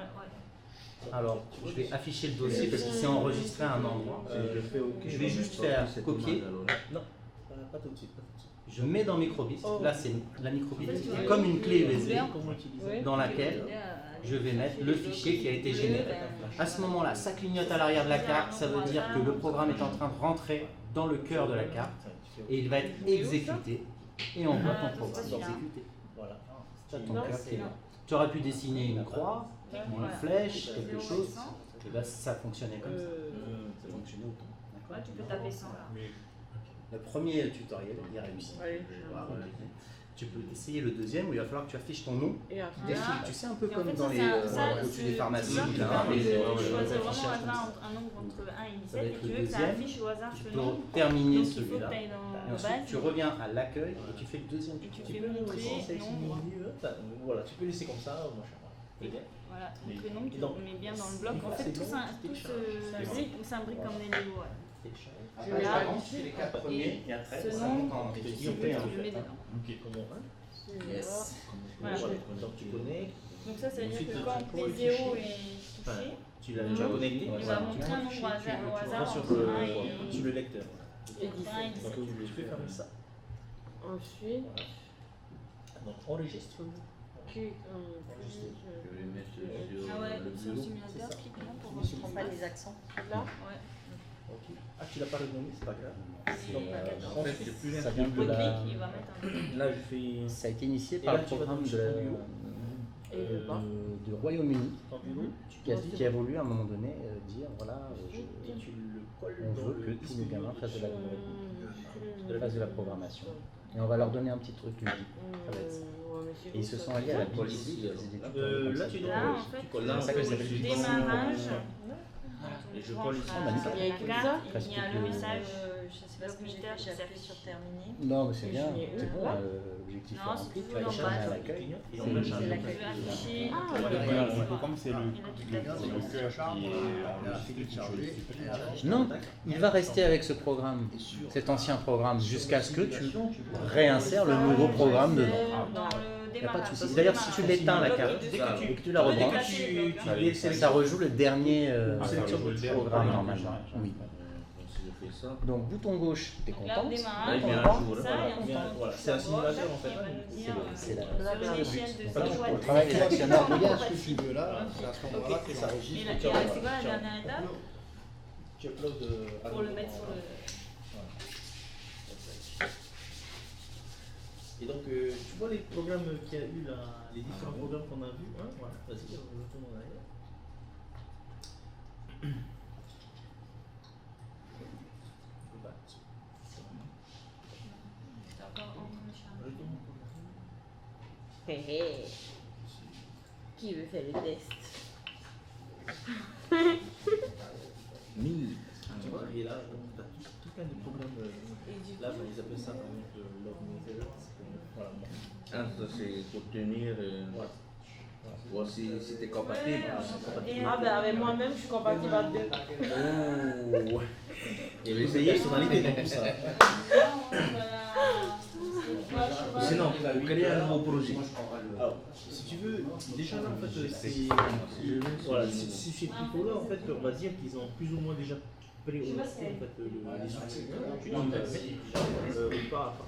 Speaker 7: Alors, je vais afficher le dossier parce qu'il s'est enregistré à un endroit. Je vais juste faire copier.
Speaker 5: Non, pas tout de suite.
Speaker 7: Je mets dans Microbit. Là, c'est la Microbit est comme une clé USB dans laquelle je vais mettre le fichier qui a été généré. À ce moment-là, ça clignote à l'arrière de la carte. Ça veut dire que le programme est en train de rentrer dans le cœur de la carte et il va être exécuté. Et on voit ton programme exécuté. Voilà. C'est ton cœur qui est là. Tu aurais pu dessiner une croix, une flèche, quelque chose. Et là, ça fonctionnait comme ça. Ça fonctionnait autant.
Speaker 4: Ouais, tu peux taper 100 là.
Speaker 7: Le premier tutoriel, il a réussi. Tu peux essayer le deuxième où il va falloir que tu affiches ton nom.
Speaker 6: Et après.
Speaker 7: Défile. Tu sais, un peu
Speaker 4: Et en
Speaker 7: comme
Speaker 4: fait,
Speaker 7: dans
Speaker 4: ça,
Speaker 7: les au-dessus des pharmacies.
Speaker 4: Tu
Speaker 7: là, les
Speaker 4: choisis vraiment
Speaker 7: affichages
Speaker 4: au
Speaker 7: comme
Speaker 4: hasard
Speaker 7: ça.
Speaker 4: un nombre entre 1 et
Speaker 7: Ça va
Speaker 4: 17 et
Speaker 7: être
Speaker 4: tu
Speaker 7: le
Speaker 4: veux que ça
Speaker 7: deuxième.
Speaker 4: affiche au hasard
Speaker 7: Tu
Speaker 4: ce
Speaker 7: peux
Speaker 4: nombre.
Speaker 7: terminer
Speaker 4: Donc il faut que
Speaker 7: celui-là.
Speaker 4: tu ailles
Speaker 7: Et
Speaker 4: dans
Speaker 7: ensuite,
Speaker 4: base
Speaker 7: tu reviens à l'accueil et tu fais le deuxième
Speaker 4: et tu
Speaker 7: tutoriel.
Speaker 4: fais montrer nombre.
Speaker 5: Voilà, tu peux laisser comme ça, moi je
Speaker 4: Voilà, donc le nombre tu
Speaker 5: donc,
Speaker 4: le mets bien dans le bloc. En fait, tout s'imbrique comme des Lego. Ouais.
Speaker 7: Après, par contre, tu fais les 4 premiers et après,
Speaker 4: Ce
Speaker 7: ça
Speaker 4: nombre,
Speaker 7: monte en
Speaker 4: si tu
Speaker 7: définition.
Speaker 4: veux, tu le mets dedans.
Speaker 5: Comment
Speaker 7: Yes.
Speaker 4: Voilà.
Speaker 5: Donc tu connais,
Speaker 4: Donc ça veut dire que quand P0 est touché,
Speaker 5: tu l'as déjà connecté.
Speaker 4: il va montrer un nombre au hasard
Speaker 5: sur
Speaker 4: entre 1 et
Speaker 5: le lecteur.
Speaker 6: Et
Speaker 4: entre 1 et 17.
Speaker 5: Donc tu peux fermer ça.
Speaker 6: Ensuite,
Speaker 5: Donc enregistre.
Speaker 6: clique
Speaker 2: Je vais mettre sur
Speaker 4: Ah ouais,
Speaker 2: le
Speaker 4: sur le
Speaker 2: bureau.
Speaker 4: simulateur, clique là pour
Speaker 6: je prends pas les accents. Là.
Speaker 4: Ouais.
Speaker 5: Ok. Ah, tu l'as pas renommé, c'est pas grave. Donc,
Speaker 2: En fait, c'est plus
Speaker 7: Ça vient de
Speaker 4: Clique,
Speaker 7: la...
Speaker 4: il va mettre un.
Speaker 5: là, je fais
Speaker 7: Ça a été initié
Speaker 5: Et
Speaker 7: par
Speaker 5: là,
Speaker 7: le
Speaker 5: tu vas
Speaker 7: programme
Speaker 5: dans le bureau. Et le bas.
Speaker 7: du Royaume-Uni
Speaker 5: ton bureau.
Speaker 7: qui a voulu à un moment donné dire voilà,
Speaker 5: Et tu le colles
Speaker 7: on
Speaker 5: dans
Speaker 7: veut que
Speaker 5: le
Speaker 7: tous les gamins fassent de
Speaker 6: Mmh.
Speaker 7: fassent de la programmation. Et on va leur donner un petit truc ludique. Ça va être ça. Et ils se sont alliés à la police.
Speaker 5: Là, tu
Speaker 4: Là, en fait,
Speaker 5: colles
Speaker 7: là, ça que ça s'appelle du
Speaker 4: démarrage.
Speaker 5: Et je colle ici.
Speaker 4: Il y a écrit ça.
Speaker 6: Il y a le message,
Speaker 4: je sais
Speaker 6: parce que j'ai appuyé sur terminer.
Speaker 7: Non, mais c'est bien,
Speaker 4: Je mets
Speaker 7: c'est bon,
Speaker 4: là.
Speaker 7: l'objectif
Speaker 4: Non,
Speaker 7: est
Speaker 4: c'est
Speaker 7: rempli, tu
Speaker 4: tout
Speaker 7: vas
Speaker 4: en
Speaker 7: aller
Speaker 4: bas.
Speaker 7: chercher à l'accueil.
Speaker 3: Et on met
Speaker 6: C'est la
Speaker 3: un
Speaker 6: clé affichée.
Speaker 8: Le programme, c'est le cœur qui est en
Speaker 7: Non, il va rester avec ce programme, cet ancien programme, jusqu'à ce que tu réinsères le nouveau programme dedans.
Speaker 4: Dans le
Speaker 7: Il n'y a pas de
Speaker 4: démarrage.
Speaker 7: souci. D'ailleurs, si tu l'éteins la carte
Speaker 3: Dès que
Speaker 7: et que tu la rebranches, ça rejoue le dernier programme normalement. Oui.
Speaker 5: Donc si je fais ça,
Speaker 7: Donc bouton gauche, t'es
Speaker 4: Là,
Speaker 7: content.
Speaker 4: au
Speaker 5: Là,
Speaker 4: démarrage,
Speaker 5: il vient
Speaker 4: on
Speaker 5: un
Speaker 4: prend
Speaker 5: jour,
Speaker 4: ça et on se
Speaker 3: voilà, c'est un simulateur en fait.
Speaker 7: C'est la-
Speaker 4: sur une échelle de 0 à
Speaker 7: On
Speaker 4: 10.
Speaker 7: travaille avec l'actionnaire.
Speaker 8: Regarde ce que tu veux là, c'est à ce moment-là que ça
Speaker 4: Et
Speaker 8: enregistre.
Speaker 4: là, c'est quoi la dernière étape
Speaker 3: Tu uploads
Speaker 4: pour le mettre sur le.
Speaker 3: Et donc, tu vois les programmes qu'il y a eu là, les différents programmes qu'on a vus, hein, voilà, vas-y, on retourne en arrière. Retourne en
Speaker 4: Hé hé. Qui veut faire le test?
Speaker 5: 1000.
Speaker 3: Tu vois, et là, donc, tu as tout plein de programmes. Là, ils appellent ça par exemple Love Meter. Voilà.
Speaker 5: Ah, ça c'est pour tenir, voir si tu es compatible.
Speaker 4: Ah, ben avec moi-même, je suis compatible à 2.
Speaker 5: Oh. Il va
Speaker 3: Et
Speaker 5: essayer.
Speaker 3: personnalité dans tout ça.
Speaker 5: Sinon, vous créez un nouveau projet.
Speaker 3: Alors, si tu veux, déjà là, en fait, c'est. Voilà, ces people-là, en fait, on va dire qu'ils ont plus ou moins déjà préoccupé en fait, les outils. Tu dois mettre pas à pas.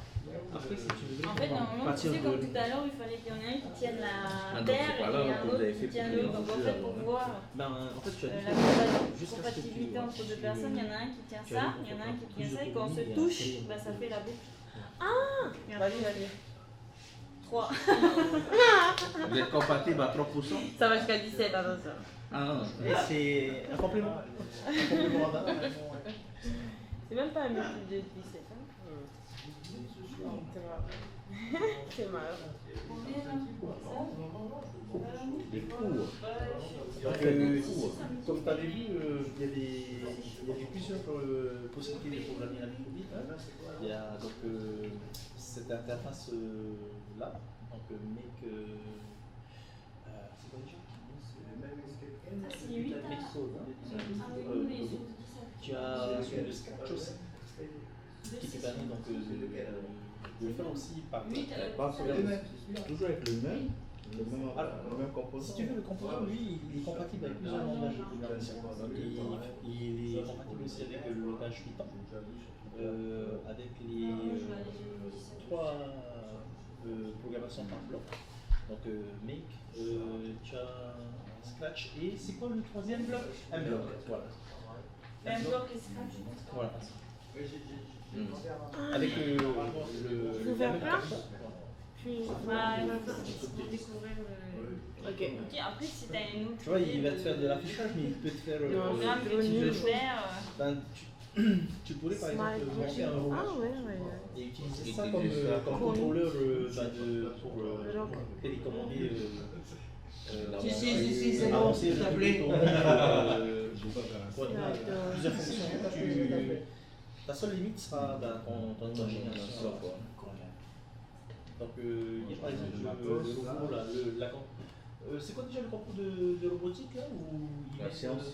Speaker 3: Après, si tu veux,
Speaker 4: En fait, normalement, tu
Speaker 3: partir
Speaker 4: sais, comme
Speaker 3: de.
Speaker 4: tout à l'heure, il fallait qu'il y en ait un qui tienne la
Speaker 5: donc
Speaker 4: terre
Speaker 5: c'est pas
Speaker 4: et
Speaker 5: là
Speaker 4: un
Speaker 5: que vous
Speaker 4: autre
Speaker 5: avez
Speaker 4: qui
Speaker 5: fait
Speaker 4: tienne
Speaker 5: pour
Speaker 4: l'autre. Donc, en fait, pour voir
Speaker 3: Ben, en fait, tu as
Speaker 4: la
Speaker 3: différents. Jusqu'à ce que tu.
Speaker 4: compatibilité entre deux personnes, il y en a un qui tient ça, il y en a un qui tient ça, et quand on se touche, bah, ça fait la boucle. Ah! Vas-y. 3.
Speaker 5: Vous êtes compatible à 3%.
Speaker 4: Ça va jusqu'à 17, attention.
Speaker 5: Ah non.
Speaker 3: Et c'est un complément. Un complément à date.
Speaker 4: C'est même pas un multiple de 17. Hein? C'est marrant.
Speaker 5: Des cours.
Speaker 3: Donc, comme tu avais vu, il y avait plusieurs possibilités de programmer la microbit. Il y a donc cette interface là, donc make. C'est quoi déjà?
Speaker 4: C'est 8
Speaker 3: Make code. Tu as le Scratch aussi, qui te permet donc de le faire aussi par
Speaker 8: Toujours avec le même composant.
Speaker 3: Si tu veux, le composant, lui, il est compatible avec plusieurs langages de programmation. Il est compatible aussi avec le langage Python, avec les 3 programmations par bloc. Donc, make, tu as Scratch, et c'est quoi le troisième bloc? Un bloc, voilà.
Speaker 4: Un bloc et Scratch.
Speaker 3: Voilà. Avec le
Speaker 4: faut faire plein. Puis, bah, il faut découvrir le. Ok. Après, si t'as un autre.
Speaker 3: Tu vois, il va te faire de l'affichage, mais il peut te faire.
Speaker 4: programme que tu veux faire.
Speaker 3: Ben, tu pourrais par exemple monter un robot et utiliser ça comme contrôleur pour télécommander.
Speaker 2: Si, c'est bon,
Speaker 3: avancer
Speaker 2: s'il te plaît.
Speaker 3: Plusieurs fonctions. Ta seule limite sera ton imagination. Donc, il y a par exemple le robot là, c'est quoi déjà le concours de robotique là ou
Speaker 5: La science.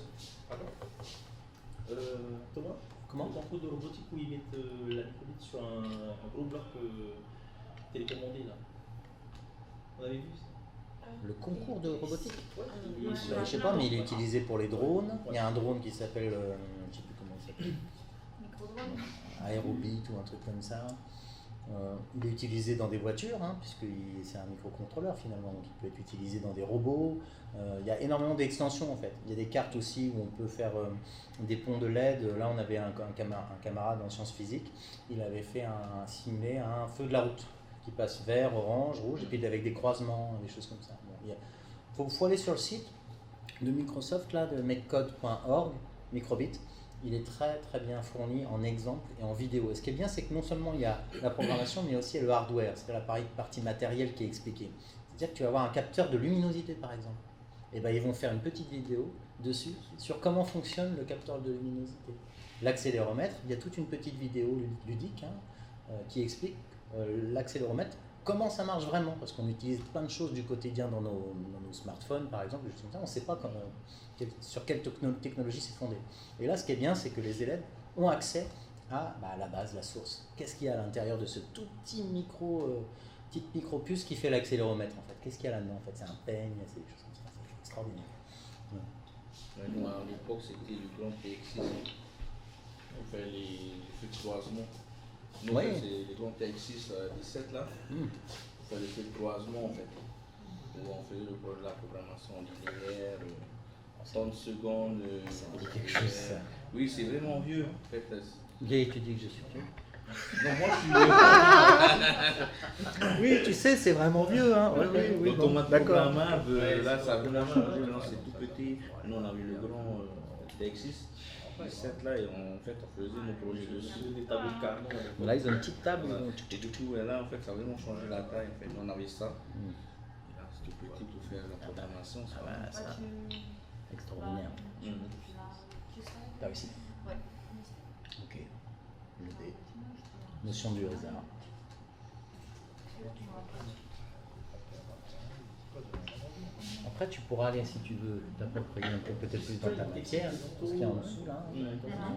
Speaker 3: Thomas,
Speaker 7: Comment?
Speaker 3: le concours de robotique où ils mettent la microbit sur un gros bloc télécommandé là. On avait vu ça?
Speaker 7: Le concours de robotique? Je sais pas, mais il est utilisé pour les drones. Il y a un drone qui s'appelle, je sais plus comment il s'appelle. Aerobit ou un truc comme ça. Il est utilisé dans des voitures, hein, puisque c'est un microcontrôleur finalement, donc il peut être utilisé dans des robots. Il y a énormément d'extensions en fait. Il y a des cartes aussi où on peut faire des ponts de LED. Là, on avait un camarade en sciences physiques, il avait fait simulé un feu de la route qui passe vert, orange, rouge, et puis avec des croisements, des choses comme ça. Bon, faut aller sur le site de Microsoft, là, de makecode.org, Microbit. Il est très très bien fourni en exemples et en vidéo. Et ce qui est bien, c'est que non seulement il y a la programmation, mais aussi le hardware, c'est-à-dire la partie matérielle qui est expliquée. C'est-à-dire que tu vas avoir un capteur de luminosité, par exemple. Et ben ils vont faire une petite vidéo dessus sur comment fonctionne le capteur de luminosité. L'accéléromètre, il y a toute une petite vidéo ludique qui explique l'accéléromètre, comment ça marche vraiment, parce qu'on utilise plein de choses du quotidien dans nos smartphones, par exemple, on ne sait pas sur quelle technologie c'est fondé. Et là, ce qui est bien, c'est que les élèves ont accès à la base, la source. Qu'est-ce qu'il y a à l'intérieur de ce tout petit petite micro-puce qui fait l'accéléromètre, en fait? Qu'est-ce qu'il y a là-dedans, en fait? C'est un peigne, c'est des choses comme ça, c'est extraordinaire.
Speaker 5: Ouais, nous, à l'époque, c'était le grand TX6. On fait les feux de croisement. Nous,
Speaker 7: Ouais.
Speaker 5: c'est les grands TX6 17 là. On fait les feux de croisement, en fait. Où on faisait la programmation linéaire, en 30 secondes.
Speaker 7: Ça me dit quelque chose, ça.
Speaker 5: Oui, c'est vraiment vieux, en fait.
Speaker 7: Gay, tu dis que je suis vieux.
Speaker 5: Non, moi, je suis
Speaker 7: Oui, tu sais, c'est vraiment vieux, hein. Oui,
Speaker 5: L'automate
Speaker 7: d'accord.
Speaker 5: programmable, là, ça a vraiment changé. Maintenant, c'est tout petit. Nous, on avait le grand TX6. 17 là, et en fait, on faisait nos projets dessus, des tables de carton.
Speaker 7: Là, ils ont une petite table.
Speaker 5: Voilà. Et du coup, là, en fait, ça a vraiment changé la taille. En fait, on avait ça. Et là, c'est tout petit pour faire la programmation. Ça va.
Speaker 7: Ça, extraordinaire. T'as réussi?
Speaker 6: Ouais.
Speaker 7: Ok. Le D. Notion du hasard. Après, tu pourras aller, si tu veux, t'approprier un peu peut-être plus dans ta matière, tout ce qu'il y a en dessous, là,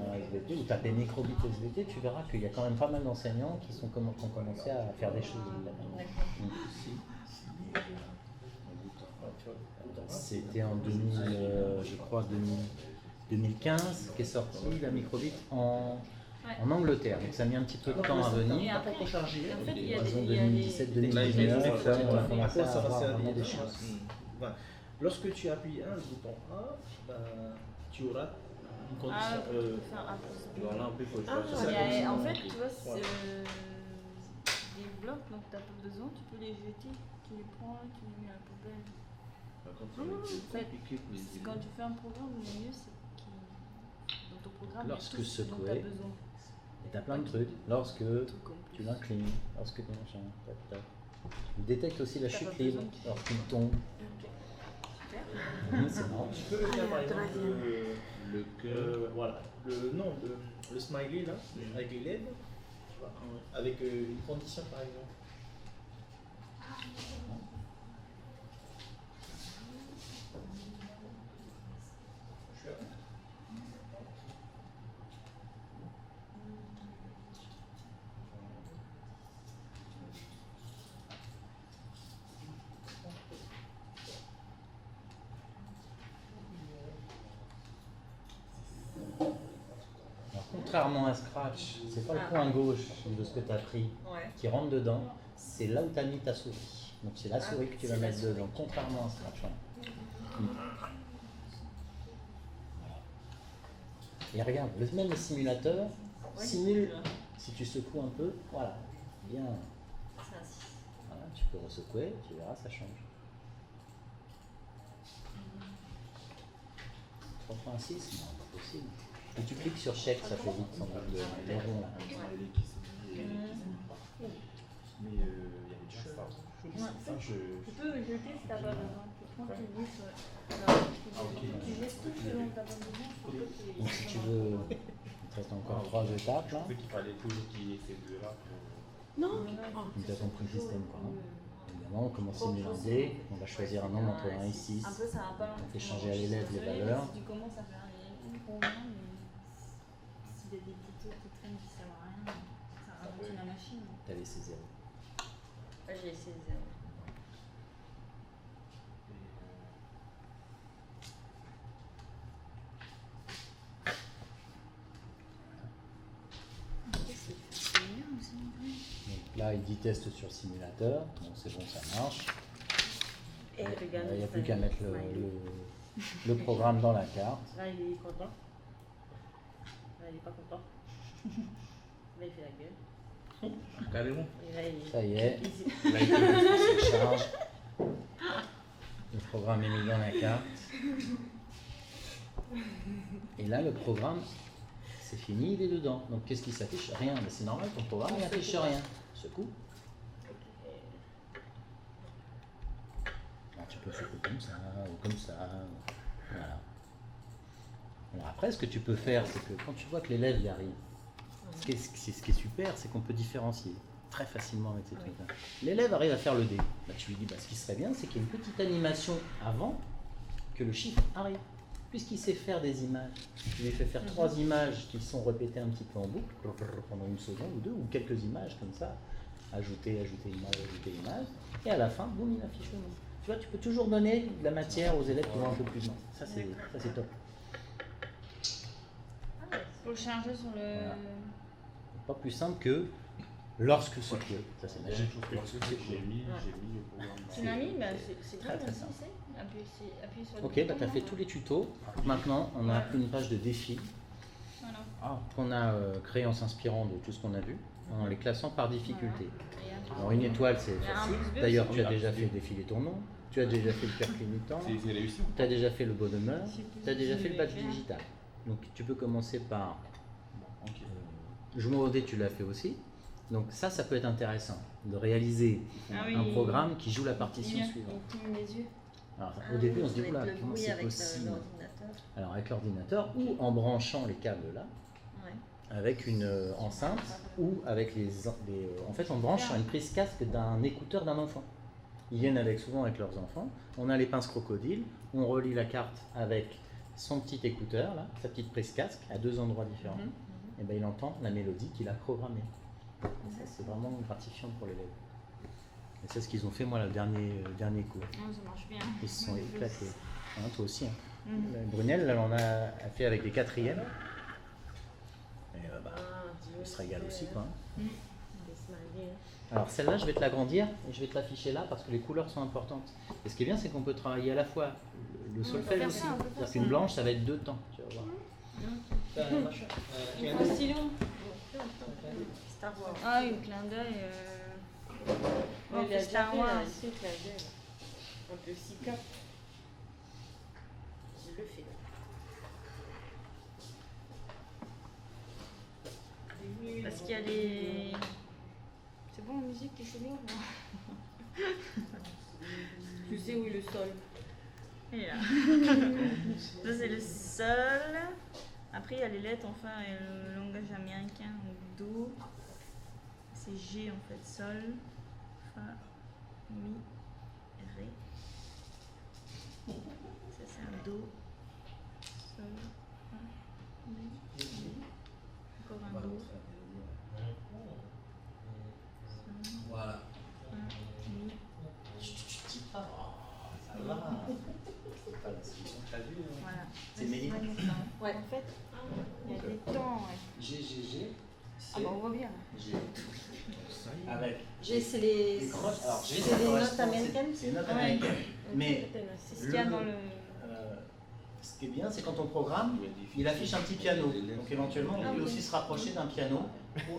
Speaker 7: en SVT, ou taper microbit SVT, tu verras qu'il y a quand même pas mal d'enseignants qui ont commencé à faire des choses là-dedans. C'était en 2015 qu'est sorti la microbit en Angleterre. Donc ça a mis un petit peu de temps à venir.
Speaker 4: Et après,
Speaker 5: Pas chargé.
Speaker 4: en fait, il y a
Speaker 7: Disons
Speaker 4: des
Speaker 7: 2017-2019, on a commencé à avoir vraiment des choses.
Speaker 9: Voilà. Lorsque tu appuies le bouton A, tu auras une condition.
Speaker 5: Voilà, un peu, il faut le faire.
Speaker 4: En fait, tu vois, c'est des blocs, donc tu n'as pas besoin, tu peux les jeter, tu les prends, tu les mets à la poubelle. Quand tu fais un programme, le mieux c'est dans ton programme,
Speaker 7: Lorsque
Speaker 4: il y a tout ce dont tu as
Speaker 7: secoué,
Speaker 4: besoin.
Speaker 7: et tu as plein de trucs. Lorsque tu l'inclines, lorsque tu machin, tac, tac. Il détecte aussi la chute libre lorsqu'il tombe. C'est marrant.
Speaker 9: Tu peux faire par exemple
Speaker 5: Le cœur.
Speaker 9: voilà, le smiley là, avec les LED, tu vois, avec une condition par exemple.
Speaker 7: Alors, contrairement à Scratch, c'est pas le coin gauche de ce que tu as pris qui rentre dedans, c'est là où tu as mis ta souris. Donc c'est la souris que tu vas mettre dedans, contrairement à Scratch. Ouais. Et regarde, même le simulateur simule, si tu secoues un peu, voilà, bien. Voilà, tu peux ressecouer, tu verras, ça change. 3.6, non, pas possible. Et tu cliques sur chèque, ça fait vite, sans doute, le rond là.
Speaker 8: Mais il y avait déjà ça.
Speaker 4: Tu peux le jeter si tu n'as pas besoin. Tu prends, tu le glisses. Tu jettes tout ce dont tu n'as pas besoin.
Speaker 7: Donc si tu veux, il te reste encore 3 étapes là.
Speaker 8: Je crois qu'il fallait toujours qu'il y ait ces deux-là pour.
Speaker 4: Non.
Speaker 7: Tu as compris le système quoi. Évidemment, on commence à simuler, on va choisir un nombre entre 1 et 6.
Speaker 4: Un peu, ça va pas
Speaker 7: On fait changer à l'élève les valeurs.
Speaker 4: Si tu commences à faire les programmes, s'il y a des petits trucs qui traînent qui servent à rien, ça ralentit la machine.
Speaker 7: Tu as laissé 0.
Speaker 4: J'ai essayé 0.
Speaker 7: Donc là, il dit test sur simulateur. Bon, c'est bon, ça marche.
Speaker 4: Et regarde,
Speaker 7: Il n'y a plus qu'à mettre le programme dans la carte.
Speaker 4: là, il est content. Là, il est pas content. Là, il fait la gueule.
Speaker 5: Carrément.
Speaker 4: Et là, il
Speaker 7: Ça y est, là, il se charge. Le programme est mis dans la carte. Et là, le programme, c'est fini, il est dedans. Donc, qu'est-ce qui s'affiche? Rien. Mais c'est normal, ton programme n'affiche rien. Secoue. Là, tu peux secouer comme ça, ou comme ça. Voilà. Alors après, ce que tu peux faire, c'est que quand tu vois que l'élève y arrive, ce qui est super, c'est qu'on peut différencier très facilement avec ces trucs-là. L'élève arrive à faire le dé. Bah, tu lui dis, ce qui serait bien, c'est qu'il y ait une petite animation avant que le chiffre arrive. Puisqu'il sait faire des images, tu lui fais faire 3 images qui sont répétées un petit peu en boucle pendant une seconde ou 2, ou quelques images comme ça, ajouter image, et à la fin, boum, il affiche le nom. Tu vois, tu peux toujours donner de la matière aux élèves qui vont un peu plus loin. Ça, c'est top.
Speaker 4: Pour le charger sur le.
Speaker 7: Voilà. Pas plus simple que lorsque ce que. Ça, c'est magique.
Speaker 8: J'ai mis le programme.
Speaker 4: Tu l'as mis, c'est
Speaker 7: très,
Speaker 4: bien
Speaker 7: très
Speaker 4: aussi,
Speaker 7: simple.
Speaker 4: c'est appuyer sur le
Speaker 7: Ok,
Speaker 4: bouton,
Speaker 7: tu as fait
Speaker 4: non
Speaker 7: tous les tutos. Maintenant, on a une page de défi
Speaker 4: Voilà.
Speaker 7: qu'on a créé en s'inspirant de tout ce qu'on a vu, en les classant par difficulté.
Speaker 4: Voilà.
Speaker 7: Alors, une étoile, c'est
Speaker 4: Il y a un
Speaker 7: facile.
Speaker 4: plus bleu,
Speaker 7: D'ailleurs,
Speaker 8: c'est
Speaker 7: tu as
Speaker 8: bon.
Speaker 7: déjà fait défiler ton nom, tu as déjà fait le cœur clignotant,
Speaker 8: C'est réussi.
Speaker 7: tu as déjà fait le bonne humeur, tu as déjà fait le badge
Speaker 4: faire.
Speaker 7: digital. Donc, tu peux commencer par.
Speaker 8: Ok.
Speaker 7: Jouer au dé, tu l'as fait aussi. Donc, ça peut être intéressant de réaliser
Speaker 4: Ah oui.
Speaker 7: un programme qui joue la partition
Speaker 4: Mieux.
Speaker 7: suivante.
Speaker 6: Il cligne les yeux.
Speaker 7: Alors,
Speaker 6: Ah
Speaker 7: au début,
Speaker 6: oui,
Speaker 7: on se dit,
Speaker 6: avec
Speaker 7: oula,
Speaker 6: le
Speaker 7: comment
Speaker 6: bruit
Speaker 7: c'est
Speaker 6: avec
Speaker 7: possible?
Speaker 6: l'ordinateur.
Speaker 7: Alors, avec l'ordinateur ou en branchant les câbles là,
Speaker 6: Ouais.
Speaker 7: avec une enceinte ou avec en fait, on branche sur une prise casque d'un écouteur d'un enfant. Ils viennent souvent avec leurs enfants. On a les pinces crocodiles, on relie la carte avec son petit écouteur, là, sa petite prise casque, à 2 endroits différents. Et ben, il entend la mélodie qu'il a programmée. Ça, c'est vraiment gratifiant pour l'élève. Et c'est ce qu'ils ont fait, moi, le dernier cours.
Speaker 4: Non, ça marche bien.
Speaker 7: Ils se sont éclatés. Hein, toi aussi. Hein.
Speaker 4: Mhm.
Speaker 7: Brunel, elle en a fait avec des 4e. Et il se régale aussi, quoi.
Speaker 6: Des smileys.
Speaker 7: Alors celle-là, je vais te l'agrandir et je vais te l'afficher là parce que les couleurs sont importantes. Et ce qui est bien, c'est qu'on peut travailler à la fois le solfège
Speaker 4: faire
Speaker 7: aussi.
Speaker 4: ça, on peut faire
Speaker 7: C'est-à-dire
Speaker 4: ça.
Speaker 7: qu'une blanche, ça va être 2 temps. Tu vas voir.
Speaker 4: Il faut stylo.
Speaker 6: Star Wars.
Speaker 4: Ah oui, clin d'œil.
Speaker 6: Ouais, il a déjà
Speaker 4: Star
Speaker 6: fait
Speaker 4: Wars.
Speaker 6: là, ici, avec la gel. Un peu si cap. Je le fais là.
Speaker 4: Parce qu'il y a des. C'est bon la musique, t'es chez nous ou
Speaker 6: Tu sais où est le sol.
Speaker 4: Et là. Ça c'est le sol. Après il y a les lettres, enfin, et le langage américain, donc Do. C'est G en fait, Sol, Fa, Mi, Ré. Ça c'est un Do. Sol, Fa, Mi, Ré. Encore un Do. Sol,
Speaker 1: Voilà.
Speaker 4: Fa, Mi. Voilà.
Speaker 7: C'est Méline.
Speaker 4: Ouais. En fait, il y a des temps, ouais.
Speaker 7: G,
Speaker 4: Ah bah on voit bien.
Speaker 7: avec
Speaker 6: G, c'est les.
Speaker 7: des croches. Alors, G,
Speaker 6: C'est
Speaker 7: ça
Speaker 6: des notes
Speaker 7: correspond-
Speaker 6: américaines.
Speaker 7: C'est une note
Speaker 4: Ouais.
Speaker 7: américaine. Mais
Speaker 4: C'est ce qu'il y a dans le.
Speaker 7: ce qui est bien, c'est quand on programme, il affiche un petit piano. Donc éventuellement, on peut aussi se rapprocher d'un piano.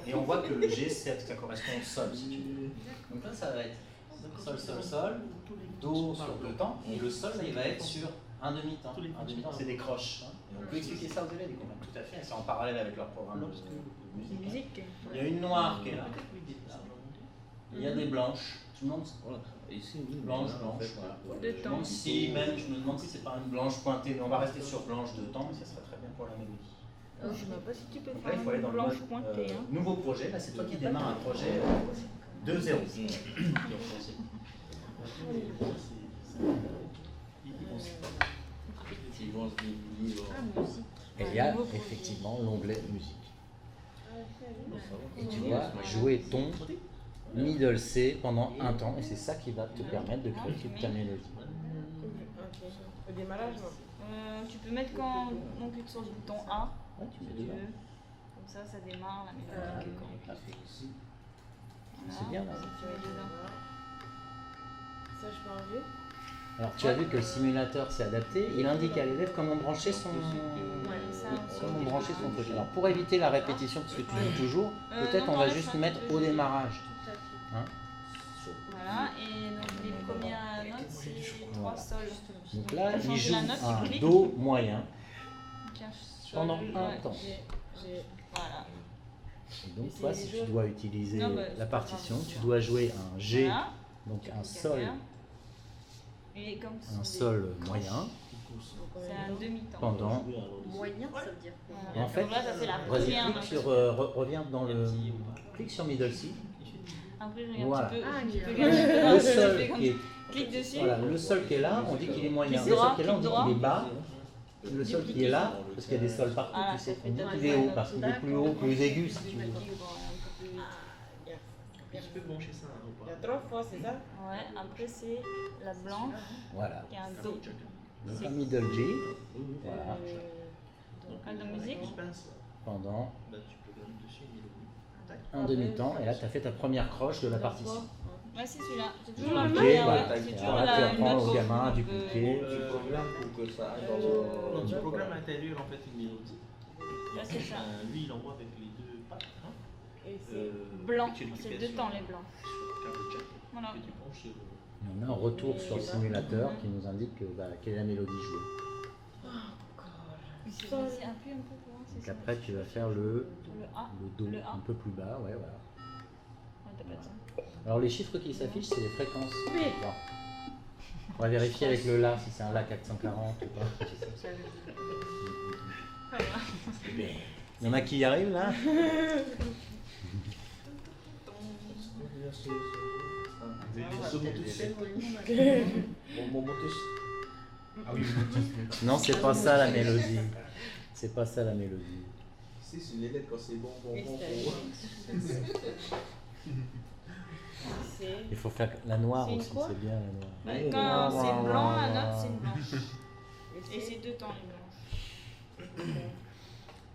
Speaker 7: Et on voit que le G, ça correspond au sol, si tu veux. Donc là, ça va être sol, sol, sol, do sur 2 temps. Et le sol, là, il va être sur un demi-temps. Un demi-temps, c'est des croches. Et on peut expliquer ça aux élèves, ils comprennent tout à fait. C'est en parallèle avec leur programme de musique.
Speaker 4: Musique.
Speaker 7: Il y a une noire qui est là. Il y a des blanches. Je me demande blanche, voilà.
Speaker 4: De
Speaker 7: Je me
Speaker 4: temps.
Speaker 7: demande si même, je me demande si c'est pas une blanche pointée, mais on va rester sur blanche de temps, mais ça serait très bien pour la mélodie.
Speaker 4: Je ne sais pas si tu peux
Speaker 7: Donc là,
Speaker 4: faire
Speaker 7: il faut aller dans
Speaker 4: une
Speaker 7: le
Speaker 4: blanche
Speaker 7: mode
Speaker 4: pointée. Hein.
Speaker 7: nouveau projet. Là, c'est toi qui démarres un projet 2-0.
Speaker 6: Ah, musique.
Speaker 7: Et il y a effectivement l'onglet musique. Et tu vas jouer ton middle C pendant un temps, et c'est ça qui va te permettre de créer toute ta mélodie.
Speaker 6: Ok. Au démarrage, non.
Speaker 4: Tu peux mettre quand on clique sur le bouton A,
Speaker 7: Ouais, tu
Speaker 4: si
Speaker 7: mets
Speaker 4: tu
Speaker 7: dedans.
Speaker 4: veux. Comme ça démarre la mélodie. Voilà.
Speaker 7: C'est bien, là.
Speaker 4: Tu mets dedans.
Speaker 6: Ça, je peux enlever.
Speaker 7: Alors tu as vu que le simulateur s'est adapté, il indique à l'élève comment brancher son truc. Alors pour éviter la répétition, parce que tu dis toujours, peut-être
Speaker 4: non,
Speaker 7: on va
Speaker 4: là,
Speaker 7: juste
Speaker 4: ça,
Speaker 7: mettre au démarrage.
Speaker 4: Tout à fait.
Speaker 7: Hein.
Speaker 4: Voilà, et donc les premières notes c'est 3 sols.
Speaker 7: Donc là,
Speaker 4: pour
Speaker 7: il
Speaker 4: changer
Speaker 7: joue
Speaker 4: la note,
Speaker 7: un
Speaker 4: tu cliques.
Speaker 7: Do moyen
Speaker 4: Donc, un sol,
Speaker 7: pendant un
Speaker 4: ouais.
Speaker 7: temps.
Speaker 4: Voilà.
Speaker 7: Et donc toi, si tu dois utiliser
Speaker 4: Non, bah,
Speaker 7: la
Speaker 4: c'est pas
Speaker 7: partition,
Speaker 4: grave.
Speaker 7: tu dois jouer un G,
Speaker 4: Voilà.
Speaker 7: donc un
Speaker 4: cliques
Speaker 7: Sol
Speaker 4: derrière. Il est comme
Speaker 7: un sol moyen
Speaker 4: c'est un demi-temps.
Speaker 7: pendant.
Speaker 6: Moyen, ça veut dire quoi?
Speaker 4: Voilà.
Speaker 7: En fait,
Speaker 4: Donc là, ça c'est la
Speaker 7: vas-y,
Speaker 4: première
Speaker 7: clique
Speaker 4: note.
Speaker 7: sur, reviens dans le. Clique sur Middle C.
Speaker 4: Après, regarde,
Speaker 7: Voilà.
Speaker 4: tu peux,
Speaker 6: Ah,
Speaker 4: tu peux
Speaker 6: ok.
Speaker 4: regarder dedans,
Speaker 7: Le
Speaker 4: tu fais
Speaker 7: sol
Speaker 4: comme
Speaker 7: qui est,
Speaker 4: ça. Clique dessus.
Speaker 7: voilà, le sol qui est là, on dit qu'il est moyen.
Speaker 4: Clique
Speaker 7: Le sol
Speaker 4: droit,
Speaker 7: qui est là, on dit
Speaker 4: clique
Speaker 7: qu'il est
Speaker 4: droit.
Speaker 7: bas. Le sol qui est là, parce qu'il y a des sols partout,
Speaker 4: Ah,
Speaker 7: tu sais,
Speaker 4: ça fait
Speaker 7: on dit
Speaker 4: deux
Speaker 7: qu'il est haut,
Speaker 4: notes.
Speaker 7: parce qu'il est plus haut, plus aigu si tu veux.
Speaker 9: Tu peux brancher ça ou
Speaker 10: Il y a
Speaker 9: pas?
Speaker 10: 3 fois, c'est ça?
Speaker 4: Ouais, après c'est la blanche
Speaker 7: Voilà.
Speaker 4: qui est un Do.
Speaker 7: Donc un Middle G, voilà,
Speaker 4: Ah, de musique.
Speaker 7: pendant
Speaker 9: Bah, tu peux gagner dessus une mélodie. Tac.
Speaker 7: un demi-temps, et là tu as fait ta première croche de la partition.
Speaker 4: Ouais, c'est celui-là. C'est toujours la
Speaker 7: Ok,
Speaker 4: première.
Speaker 7: voilà.
Speaker 4: Ouais. C'est toujours
Speaker 7: Alors là, tu
Speaker 4: la
Speaker 7: apprends
Speaker 4: note
Speaker 7: au
Speaker 4: qu'on-
Speaker 7: gamin à
Speaker 4: qu'on peut-
Speaker 7: dupliquer.
Speaker 2: Tu programmes pour que ça aille dans
Speaker 9: Non,
Speaker 2: le.
Speaker 9: tu programmes à l'intérieur en fait une mélodie.
Speaker 4: Là, c'est ça.
Speaker 9: Lui, il envoie avec les deux pattes. Hein.
Speaker 10: Et c'est
Speaker 4: Blanc.
Speaker 9: que tu
Speaker 4: C'est
Speaker 9: récupères
Speaker 4: deux
Speaker 9: sur-
Speaker 4: temps les blancs.
Speaker 9: sur le câble jack
Speaker 4: Voilà.
Speaker 9: que tu branches sur le-
Speaker 7: Et on a un retour sur le simulateur qui nous indique quelle est la mélodie jouée.
Speaker 4: Vas-y, appuie un peu pour voir si
Speaker 7: Donc
Speaker 4: ça
Speaker 7: après tu vas faire le
Speaker 4: A.
Speaker 7: Do
Speaker 4: Le A.
Speaker 7: un peu plus bas, ouais, voilà.
Speaker 4: Ouais, t'as pas de ça.
Speaker 7: Alors les chiffres qui s'affichent, c'est les fréquences.
Speaker 10: Oui.
Speaker 7: Bon. On va vérifier avec le La si c'est un La 440 ou pas. Il y en a qui y arrivent là?
Speaker 2: Ah oui,
Speaker 7: Non, c'est pas ça la mélodie. C'est pas ça la mélodie.
Speaker 2: si, c'est les lettres quand c'est bon.
Speaker 10: c'est
Speaker 7: Il faut faire la noire
Speaker 10: C'est une
Speaker 7: aussi,
Speaker 10: quoi?
Speaker 7: c'est bien la noire.
Speaker 4: Ouais, quand c'est blanc, la note c'est une blanche. Et c'est deux temps les blanches.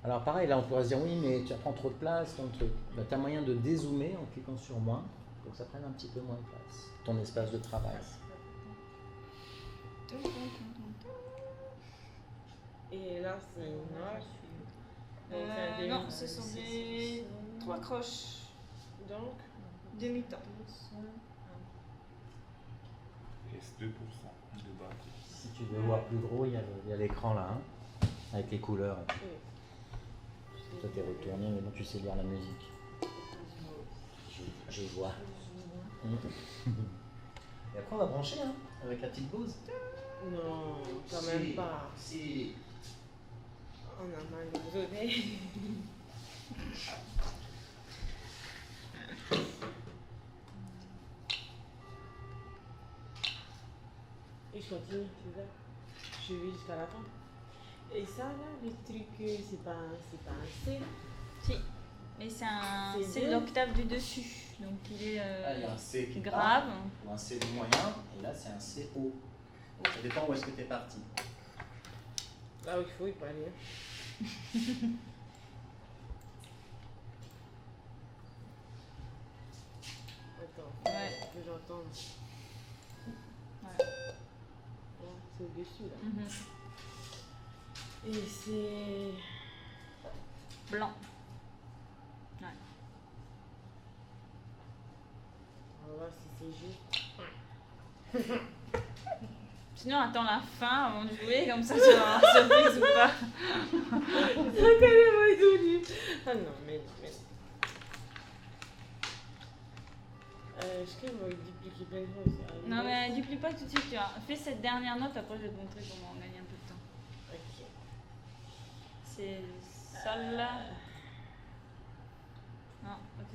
Speaker 7: Alors pareil, là on pourrait se dire oui, mais tu prends trop de place, ton truc. Bah, tu as moyen de dézoomer en cliquant sur moins pour que ça prenne un petit peu moins de place. Ton espace de travail.
Speaker 10: Et là, c'est noir. Donc, c'est un
Speaker 4: Non,
Speaker 10: demi-
Speaker 4: ce sont des trois croches
Speaker 10: Donc,
Speaker 4: demi-temps.
Speaker 8: Reste 2% de bas.
Speaker 7: Si tu veux voir plus gros, il y a l'écran là, hein, avec les couleurs. Toi t'es retourné, mais bon tu sais lire la musique. Je vois. Et après on va brancher, hein, avec la petite Bose.
Speaker 10: non, quand même pas.
Speaker 7: Si.
Speaker 10: On a mal aux oreilles. Et je continue, c'est ça? Je vais jusqu'à la fin. Et ça, là, le truc, c'est pas un C.
Speaker 4: Si. Mais c'est
Speaker 10: C'est
Speaker 4: c'est
Speaker 10: deux.
Speaker 4: l'octave du dessus. Donc il est
Speaker 7: Il y a un C qui est
Speaker 4: grave.
Speaker 7: bas, ou un C moyen, et là c'est un C haut. Ça dépend où est-ce que tu es parti.
Speaker 10: Là où il faut, il peut aller. Attends,
Speaker 4: Ouais.
Speaker 10: que j'entende.
Speaker 4: Ouais.
Speaker 10: Là, c'est au-dessus, là.
Speaker 4: Mhm.
Speaker 10: Et c'est...
Speaker 4: Blanc. Ouais.
Speaker 10: On va voir si c'est juste.
Speaker 4: Sinon, attends la fin avant de jouer, comme ça tu vas avoir surprise ou pas.
Speaker 10: C'est carrément étonné. Ah non, mais non, mais non. Je crois qu'on va dupliquer plein de fois aussi.
Speaker 4: Non, mais duplie pas tout de suite, tu vois. Fais cette dernière note, après je vais te montrer comment on gagne un peu de temps.
Speaker 10: Ok.
Speaker 4: C'est sol là. Non, ok.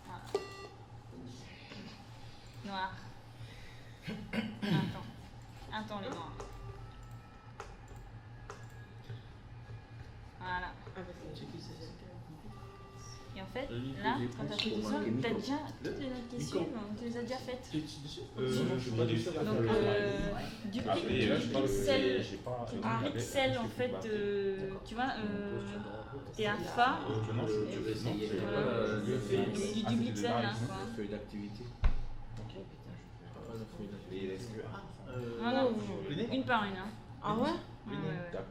Speaker 4: Voilà. Noir. Un temps les noirs. Voilà.
Speaker 10: Ah, bah, c'est
Speaker 4: Et en fait, là, quand t'as fait tout ça, t'as déjà toutes les notes qui suivent, tu les as déjà faites.
Speaker 8: Je suis pas dessus.
Speaker 4: Donc, duplique
Speaker 8: Après, là, je parle
Speaker 4: Excel.
Speaker 8: j'ai pas.
Speaker 4: Excel en fait, tu vois, t'es à Fa,
Speaker 8: Maintenant, je vais essayer.
Speaker 4: voilà. Du double Excel là, quoi.
Speaker 2: Feuille d'activité. Et est-ce que.
Speaker 4: Voilà,
Speaker 9: Venez.
Speaker 4: une par une. Hein.
Speaker 10: Ah ouais?
Speaker 4: Ouais, ouais, ouais.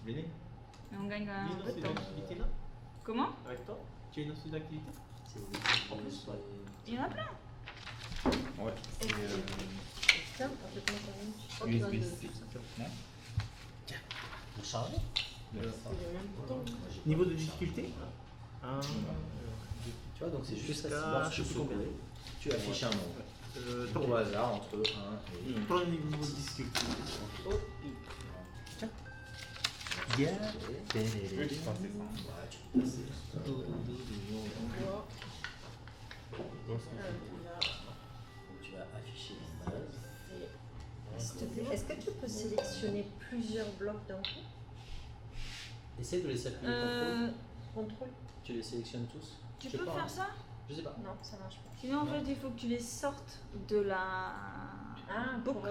Speaker 9: Venez.
Speaker 4: Mais on gagne quand même
Speaker 9: Lis
Speaker 4: un
Speaker 9: dans
Speaker 4: peu de
Speaker 9: ces
Speaker 4: temps.
Speaker 9: activités là
Speaker 4: Comment?
Speaker 9: avec toi. Tu as une autre d'activité?
Speaker 4: Il y en a plein.
Speaker 8: Ouais.
Speaker 10: Ça, on fait comment ça vient?
Speaker 8: USB-C.
Speaker 7: Pour charger.
Speaker 10: C'est le même temps.
Speaker 9: Niveau de difficulté?
Speaker 7: Tu vois, donc c'est juste
Speaker 9: Jusqu'à-
Speaker 7: voir ce que tu affiches un nombre. Au hasard entre 1 et...
Speaker 9: Prends un niveau disque.
Speaker 7: Yeah.
Speaker 8: Oui, je pense que c'est ça.
Speaker 7: Ouais, tu peux passer. Donc tu vas afficher les bases.
Speaker 6: S'il te plaît, est-ce que tu peux sélectionner plusieurs blocs d'un coup?
Speaker 7: Essaye de les appuyer
Speaker 6: Contrôle.
Speaker 7: Tu les sélectionnes tous.
Speaker 4: Tu
Speaker 7: Je sais
Speaker 4: peux
Speaker 7: pas,
Speaker 4: faire
Speaker 7: hein.
Speaker 4: ça?
Speaker 7: Je sais pas.
Speaker 6: Non, ça marche pas.
Speaker 4: Sinon, en fait, il faut que tu les sortes de la
Speaker 6: pour,
Speaker 4: boucle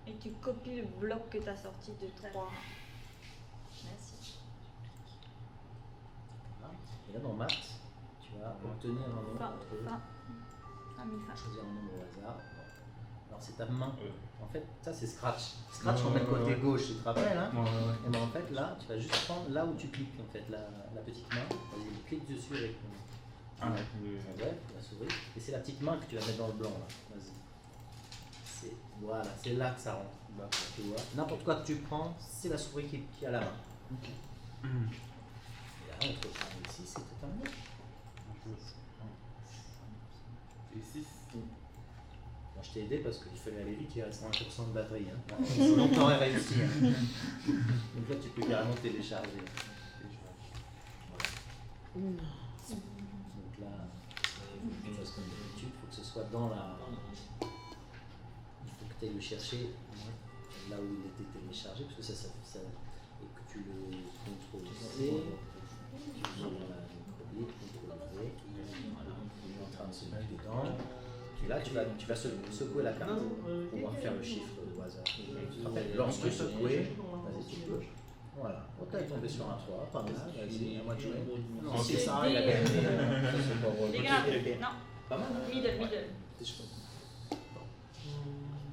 Speaker 4: et tu copies le bloc que tu as sorti de 3.
Speaker 6: Merci.
Speaker 7: Et là dans Math, tu vas obtenir un nombre
Speaker 4: Fin,
Speaker 7: entre...
Speaker 4: fin. Ah, mi, fin.
Speaker 7: Choisir un nombre au hasard. Alors c'est ta main. En fait, ça c'est Scratch. Scratch on met le côté gauche, tu te rappelles hein? Et ben en fait là, tu vas juste prendre là où tu cliques en fait, la petite main. Vas-y, clique dessus avec
Speaker 8: Ah ouais,
Speaker 7: la souris. Et c'est la petite main que tu vas mettre dans le blanc là. Vas-y. Voilà, c'est là que ça rentre. Tu vois. N'importe quoi que tu prends, c'est la souris qui a la main. Et là, on te prend ici, c'est totalement.
Speaker 8: Et 6.
Speaker 7: Moi, je t'ai aidé parce qu'il fallait aller vite, il reste 1% de batterie. Hein. Sinon, tu aurais réussi. Hein. Donc là, tu peux carrément télécharger. Donc là, il faut que tu fasses comme d'habitude, il faut que ce soit dans la. Il faut que tu ailles le chercher là où il était téléchargé, parce que ça et que tu le contrôles C, tu vas coller, contrôler V, voilà, il est en train de se mettre dedans. Et là, tu vas secouer la carte pour pouvoir faire le chiffre au hasard. Tu te rappelles, lorsque secouer, vas-y, tu peux. Voilà, oh, t'es tombé sur un 3, pas mal, vas-y, à moi de jouer. Non, c'est ça, il a gagné.
Speaker 4: Les gars, non.
Speaker 7: Pas mal, hein?
Speaker 4: Middle.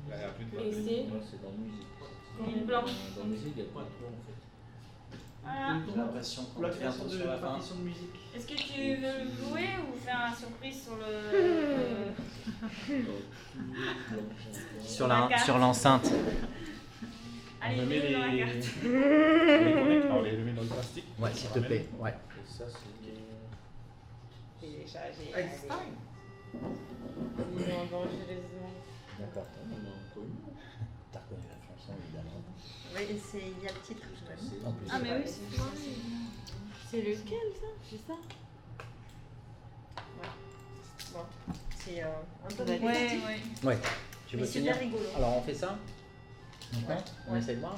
Speaker 8: Là, il n'y a plus de
Speaker 10: Et c'est
Speaker 7: C'est dans musique.
Speaker 4: Une blanche.
Speaker 7: Dans musique, il n'y a pas trop en fait.
Speaker 4: Voilà.
Speaker 7: J'ai l'impression qu'on
Speaker 9: Pour la
Speaker 7: est bientôt
Speaker 9: création de
Speaker 7: sur la
Speaker 9: la
Speaker 7: fin.
Speaker 9: partition de musique.
Speaker 4: Est-ce que tu veux jouer ou faire la surprise sur le.
Speaker 7: Sur l'enceinte.
Speaker 4: Allez,
Speaker 8: On met
Speaker 4: mets-le dans la carte.
Speaker 8: les connecteurs, on les met dans le plastique.
Speaker 7: Ouais, s'il te plaît. Ouais.
Speaker 8: Et ça, c'est.
Speaker 10: télécharger.
Speaker 9: Einstein.
Speaker 10: Non, dangereusement.
Speaker 7: D'accord. T'as reconnu la chanson évidemment.
Speaker 6: Oui, il y a le titre quand même.
Speaker 7: En plus.
Speaker 4: Ah, mais oui, c'est toi.
Speaker 10: C'est lequel ça? C'est ça?
Speaker 6: Bon, c'est un peu
Speaker 10: Ouais,
Speaker 6: répétitif,
Speaker 7: Ouais. Tu
Speaker 6: mais
Speaker 7: veux
Speaker 6: super
Speaker 7: tenir?
Speaker 6: rigolo.
Speaker 7: Alors on fait ça? Maintenant On
Speaker 6: Ouais.
Speaker 7: essaie de voir?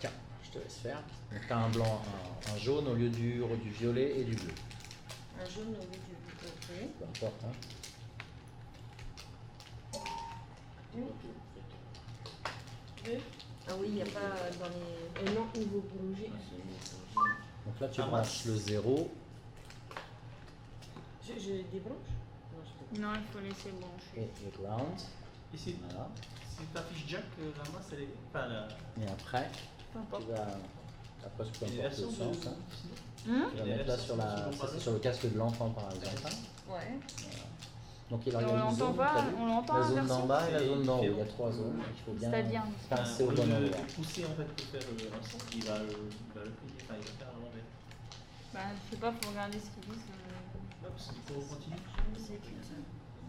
Speaker 7: Tiens, je te laisse faire. Donc t'as un blanc, un jaune au lieu du violet et du bleu.
Speaker 6: Un jaune au lieu du bleu.
Speaker 7: Peu importe. Hein.
Speaker 6: Ah oui, il n'y a pas dans les.
Speaker 10: Et non, niveau bouger.
Speaker 7: Donc là tu branches le 0.
Speaker 10: Je débranche? Non, je peux
Speaker 4: Non, il faut laisser brancher.
Speaker 7: Et le ground.
Speaker 9: Ici,
Speaker 7: Voilà.
Speaker 9: si tu affiches Jack, la masse, elle est. Enfin, la.
Speaker 7: Et après,
Speaker 4: Peu importe.
Speaker 7: tu vas. Après, peu
Speaker 9: Les
Speaker 7: importe
Speaker 9: versions
Speaker 7: le
Speaker 9: de.
Speaker 7: sens. Hein.
Speaker 4: Hum
Speaker 7: Tu vas mettre là sur la. Ça, c'est sur le casque de l'enfant par exemple. Hein.
Speaker 6: Ouais.
Speaker 7: Donc il
Speaker 4: Et on
Speaker 7: organise
Speaker 4: l'entend
Speaker 7: zone,
Speaker 4: pas,
Speaker 7: t'as vu
Speaker 4: on l'entend
Speaker 7: la
Speaker 4: la
Speaker 7: zone
Speaker 4: version.
Speaker 7: d'en bas et la
Speaker 9: C'est
Speaker 7: zone d'en haut. Il y a
Speaker 9: différent.
Speaker 7: 3 zones. Il faut bien
Speaker 4: C'est-à-dire
Speaker 7: passer au bon
Speaker 9: lieu
Speaker 7: endroit.
Speaker 9: de pousser en fait pour faire un son, il va le plier, enfin il va faire à l'envers.
Speaker 4: Bah, je sais pas, faut regarder ce qu'ils disent.
Speaker 9: Hop, il faut continuer.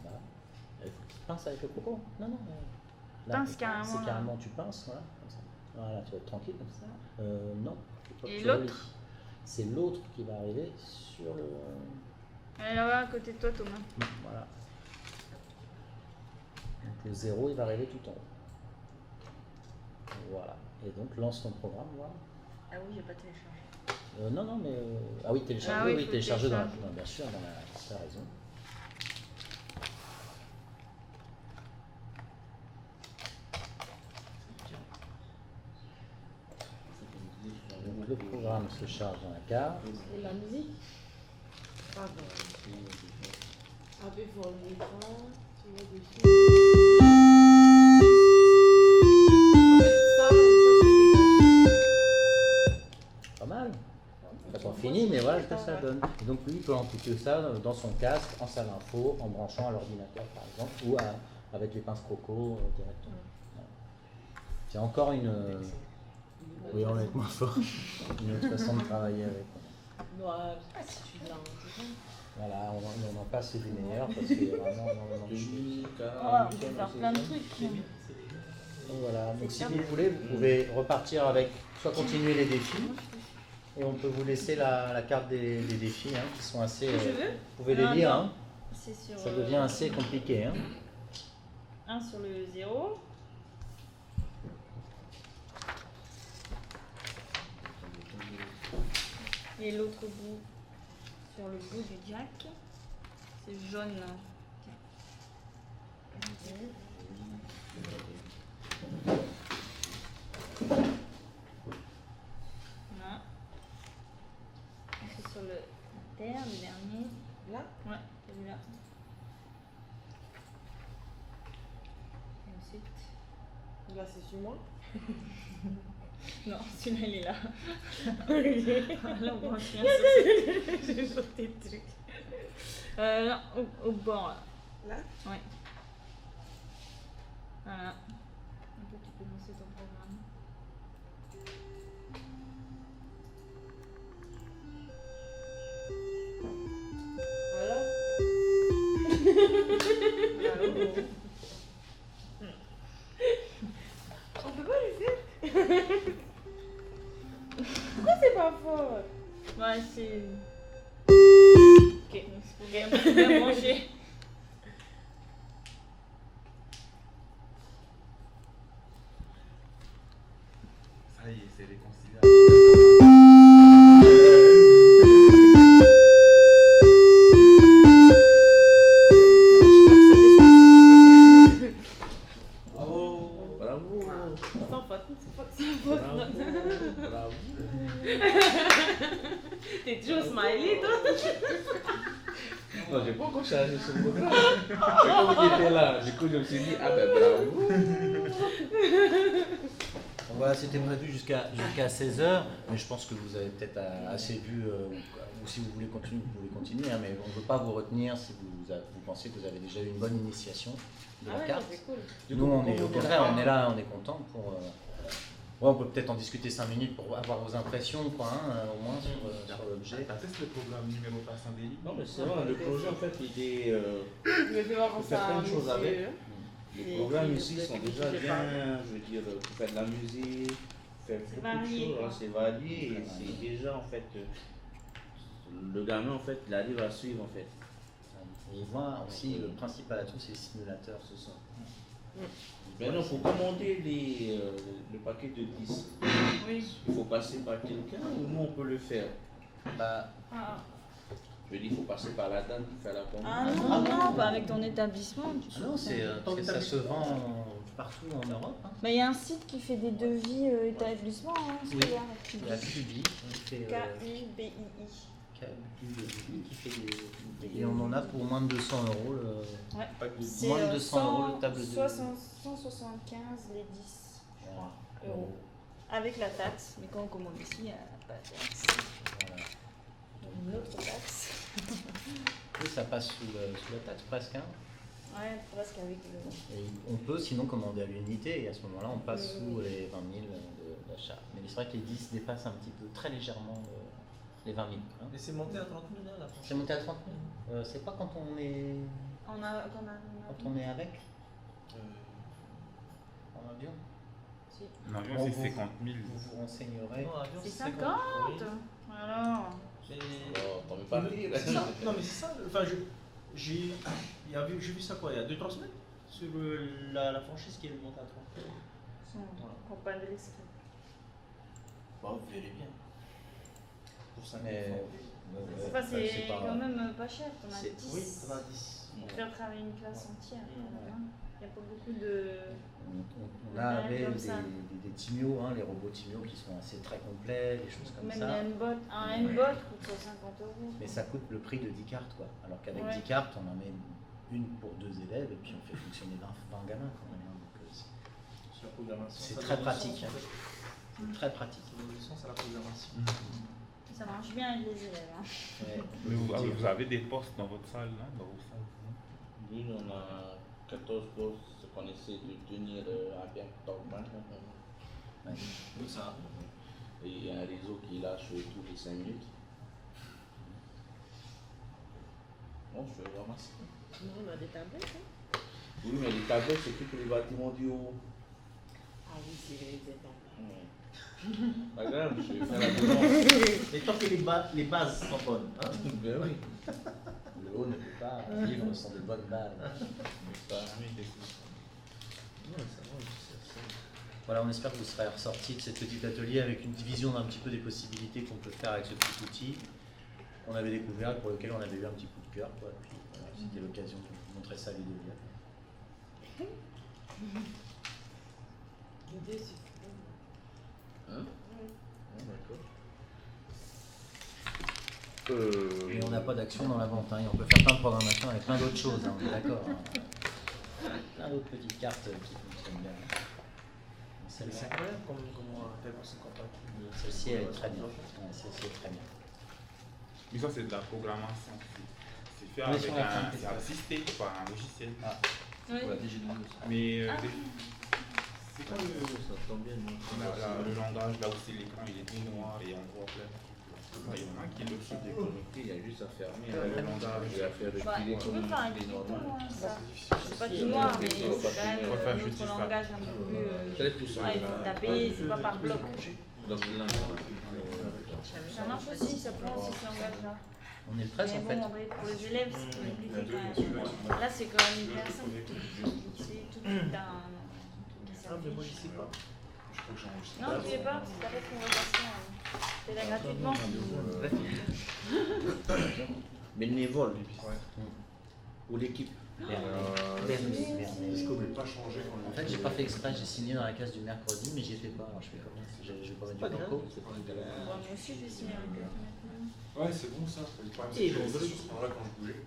Speaker 7: Voilà. Il faut que tu pinces avec le coco. Non, non.
Speaker 4: Pince carrément,
Speaker 7: C'est
Speaker 4: là.
Speaker 7: carrément, tu pinces, voilà. Comme ça. Voilà, tu vas être tranquille comme ça. Non. faut pas
Speaker 4: Et
Speaker 7: que tu
Speaker 4: l'autre
Speaker 7: relis. C'est l'autre qui va arriver sur le.
Speaker 4: Elle est là-bas à côté de toi, Thomas.
Speaker 7: Voilà. Donc le 0, il va arriver tout en haut. Voilà. Et donc lance ton programme, voilà.
Speaker 6: Ah oui, j'ai pas téléchargé.
Speaker 7: Non, non, mais. Ah oui, télécharger,
Speaker 4: Ah oui,
Speaker 7: oui,
Speaker 4: faut
Speaker 7: télécharger dans la.
Speaker 4: télécharger.
Speaker 7: Bien sûr, dans la. T'as raison. Donc le programme se charge dans la carte.
Speaker 10: Et la musique? Pardon. Appuie sur l'écran, tu vas dessus. En fait, ça,
Speaker 7: Pas mal. Pas pas fini, mais voilà ce que ça donne. Et donc lui, il peut appliquer ça dans son casque, en salle info, en branchant à l'ordinateur par exemple, ou avec les pinces croco directement. Voilà. C'est encore une. Oui, on va être moins fort. Une autre façon de travailler avec.
Speaker 10: non, si tu l'as, c'est ça.
Speaker 7: Voilà, on en passe des meilleurs parce qu'il y a vraiment énormément de choses.
Speaker 4: Oh, on peut faire plein de trucs.
Speaker 7: Donc voilà, donc si vous voulez, vous pouvez repartir avec, soit continuer les défis, et on peut vous laisser la carte des défis, hein, qui sont assez...
Speaker 4: Je veux.
Speaker 7: vous pouvez les lire, hein.
Speaker 4: C'est sur,
Speaker 7: Ça devient assez compliqué. Hein.
Speaker 4: un sur le 0. Et l'autre bout sur le bout du jack. C'est jaune. Voilà. C'est sur le terre, le dernier.
Speaker 10: Là?
Speaker 4: Ouais, celui-là. Et ensuite.
Speaker 10: Là, c'est sur moi.
Speaker 4: Non, celui-là il est là. Là, on prend chien.
Speaker 10: J'ai sauté le truc.
Speaker 4: Non, au bord là.
Speaker 10: Là?
Speaker 4: Ouais. Voilà. Un peu, tu peux lancer ton programme.
Speaker 10: Voilà. On peut pas le faire. Pourquoi c'est pas fort?
Speaker 4: Ouais, c'est. Ok, donc c'est pour bien manger.
Speaker 8: Ça y est, c'est réconcilié.
Speaker 5: Bravo, bravo,
Speaker 10: Sans faute, sans faute.
Speaker 5: bravo.
Speaker 10: T'es toujours smiley, toi?
Speaker 5: Non, j'ai pas encore chargé ce programme. C'est comme il était là. Du coup, je me suis dit, ah ben bravo.
Speaker 7: Donc voilà, c'était prévu jusqu'à 16h, mais je pense que vous avez peut-être assez vu, ou si vous voulez continuer, vous pouvez continuer, hein, mais on ne veut pas vous retenir si vous pensez que vous avez déjà eu une bonne initiation de la carte.
Speaker 10: C'est cool.
Speaker 7: Nous, on est au contraire, on est là, on est content pour... ouais, on peut peut-être en discuter 5 minutes pour avoir vos impressions, quoi, hein, au moins sur l'objet.
Speaker 8: T'attestes le programme numéro passant des lignes?
Speaker 5: Non, mais c'est vrai, le projet, en fait, il est.
Speaker 10: Je vais voir
Speaker 5: on
Speaker 10: comme
Speaker 5: fait
Speaker 10: ça.
Speaker 5: plein de choses
Speaker 10: monsieur.
Speaker 5: avec. Les
Speaker 10: Et
Speaker 5: programmes
Speaker 10: puis,
Speaker 5: ici
Speaker 10: peut-être
Speaker 5: sont
Speaker 10: que
Speaker 5: déjà
Speaker 10: je
Speaker 5: bien,
Speaker 10: parle.
Speaker 5: je veux dire, pour faire de la musique, faire beaucoup
Speaker 4: varié,
Speaker 5: de choses,
Speaker 4: quoi.
Speaker 5: hein, c'est varié et c'est déjà en fait, le gamin en fait, il arrive à suivre en fait.
Speaker 7: Et moi aussi, le principal atout, c'est les simulateurs, ce soir.
Speaker 5: Maintenant, il faut commander le paquet de 10.
Speaker 4: Oui.
Speaker 5: Il faut passer par quelqu'un ou nous on peut le faire.
Speaker 7: Bah,
Speaker 4: Ah,
Speaker 5: Je dis, il faut passer par la dame qui fait la commande.
Speaker 4: ah non, non, pas avec ton établissement.
Speaker 7: ah non, c'est parce que ça se vend partout en Europe. Hein.
Speaker 4: Mais il y a un site qui fait des devis établissement
Speaker 7: Oui.
Speaker 4: scolaire.
Speaker 7: Il y a Kubi qui fait,
Speaker 4: K-U-B-I-I.
Speaker 7: qui fait des... Et on en a pour moins de 200 €.
Speaker 4: Ouais. C'est
Speaker 7: Moins de 200 € le table de...
Speaker 4: 175 les 10 je crois, euros. Avec la taxe, mais quand on commande ici, il n'y a pas de taxe.
Speaker 7: Voilà.
Speaker 4: Donc l'autre taxe.
Speaker 7: Et ça passe sous la taxe presque. Hein.
Speaker 4: Ouais, presque avec le.
Speaker 7: Et on peut sinon commander à l'unité et à ce moment-là on passe sous les 20 000 d'achat. Mais c'est vrai que les 10 dépassent un petit peu, très légèrement les 20 000. Hein.
Speaker 9: Mais c'est monté à 30 000 là, la
Speaker 7: C'est monté à 30 000. C'est pas quand on est, quand on est avec en avion.
Speaker 4: Si.
Speaker 8: En avion,
Speaker 7: Bon,
Speaker 8: c'est 50 000.
Speaker 7: Vous vous renseignerez.
Speaker 9: Non, avion,
Speaker 4: C'est
Speaker 9: 50.
Speaker 4: 50.
Speaker 9: Oui.
Speaker 4: Alors.
Speaker 9: Mais...
Speaker 5: Oh, t'en veux pas rire.
Speaker 9: C'est ça. Non, mais c'est ça. Enfin, j'ai vu ça quoi, il y a 2-3 semaines sur la franchise qui est montée à 30. Voilà.
Speaker 4: Pour pas de l'extrait.
Speaker 9: Bon, vous verrez bien. Pour 5
Speaker 7: Mais-
Speaker 9: 000
Speaker 4: Enfin, c'est
Speaker 7: pas-
Speaker 4: quand même pas cher. T'en as 10.
Speaker 9: Oui, ça va 10.
Speaker 4: Pour faire travailler une classe entière. Il n'y a pas beaucoup de.
Speaker 7: On avait des Timio, hein, les robots Timio qui sont assez très complets, des choses comme
Speaker 4: Même
Speaker 7: ça.
Speaker 4: les M-Bot. Un M-Bot coûte 50 €.
Speaker 7: Mais ça coûte le prix de 10 cartes, quoi. Alors qu'avec
Speaker 4: Ouais.
Speaker 7: 10 cartes, on en met une pour 2 élèves et puis on fait fonctionner 20 gamins quand même. Hein. Donc,
Speaker 9: Sur la programmation.
Speaker 7: c'est
Speaker 9: Ça
Speaker 7: très
Speaker 9: donne du
Speaker 7: pratique.
Speaker 9: sens, en
Speaker 7: Hein.
Speaker 9: fait.
Speaker 7: C'est très pratique.
Speaker 9: Ça donne du sens à la programmation.
Speaker 4: Ça marche bien avec les élèves. Hein.
Speaker 7: Ouais.
Speaker 8: Mais vous avez des postes dans votre salle, là, dans vos salles.
Speaker 5: Nous, on a 14 postes qu'on essaie de tenir à bien normal.
Speaker 7: Ouais.
Speaker 9: Oui, ça.
Speaker 5: Et il y a un réseau qui lâche tous les 5 minutes. Non, je vais le ramasser.
Speaker 10: Non, on a des tablettes. Hein.
Speaker 5: Oui, mais les tablettes, c'est plus pour les bâtiments du haut.
Speaker 10: Ah oui, c'est les étangs.
Speaker 5: Pas grave, je vais faire la demande.
Speaker 9: Mais tant que les bases sont bonnes. Hein.
Speaker 5: Ben oui.
Speaker 7: Le haut ne peut pas vivre sans de bonnes bases. Voilà, on espère que vous serez ressorti de cet petit atelier avec une vision d'un petit peu des possibilités qu'on peut faire avec ce petit outil qu'on avait découvert et pour lequel on avait eu un petit coup de cœur. Quoi. Puis, voilà, c'était l'occasion de vous montrer ça à Ludovic.
Speaker 10: L'idée, c'est
Speaker 5: Hein? D'accord.
Speaker 7: Et on n'a pas d'action dans la vente, hein, et on peut faire plein de programmations avec plein d'autres choses, hein, on est d'accord. Hein. Plein d'autres petites cartes qui fonctionnent bien.
Speaker 9: C'est incroyable comment un tel se compare.
Speaker 7: Celle-ci elle est très bien. Ouais, celle-ci est très bien.
Speaker 8: Mais ça, c'est de la programmation. C'est fait
Speaker 7: On est
Speaker 8: avec
Speaker 7: sur la fin,
Speaker 8: c'est assisté par un logiciel.
Speaker 7: Ah.
Speaker 4: Oui.
Speaker 8: Mais
Speaker 5: C'est pas ça tombe bien.
Speaker 8: le langage, là où c'est l'écran, il est tout noir et on voit plein. Il y en a qui le font
Speaker 5: Déconnecté, il y a juste à fermer.
Speaker 8: le langage.
Speaker 5: Je vais faire
Speaker 4: Bah,
Speaker 5: respirer
Speaker 4: tu peux
Speaker 5: comme
Speaker 4: faire un
Speaker 5: les
Speaker 4: petit peu,
Speaker 5: normales.
Speaker 4: hein, ça. C'est pas tout noir, mais c'est quand même un autre langage un peu plus.
Speaker 5: Très puissant.
Speaker 4: Ouais, il faut taper, c'est pas par bloc.
Speaker 5: Donc là,
Speaker 4: Ça marche aussi, ça prend aussi ce langage-là.
Speaker 7: On est le 13
Speaker 4: Mais
Speaker 7: en fait.
Speaker 4: bon, en vrai, pour les élèves, c'est compliqué quand même. Là, c'est quand même hyper simple. C'est tout de suite un.
Speaker 9: Ah, mais moi, je sais pas.
Speaker 4: Non, tu es pas, t'as pas de conversation. T'es là gratuitement.
Speaker 5: bénévole. Ou l'équipe.
Speaker 7: En fait, j'ai pas fait exprès, j'ai signé dans la case du mercredi, mais j'y étais pas. Alors je fais comment? Je vais pas mettre du corpo.
Speaker 4: Moi aussi, je vais signer avec eux.
Speaker 2: Ouais, c'est bon ça. Le problème, c'est que je restais sur ce moment-là quand je bougeais.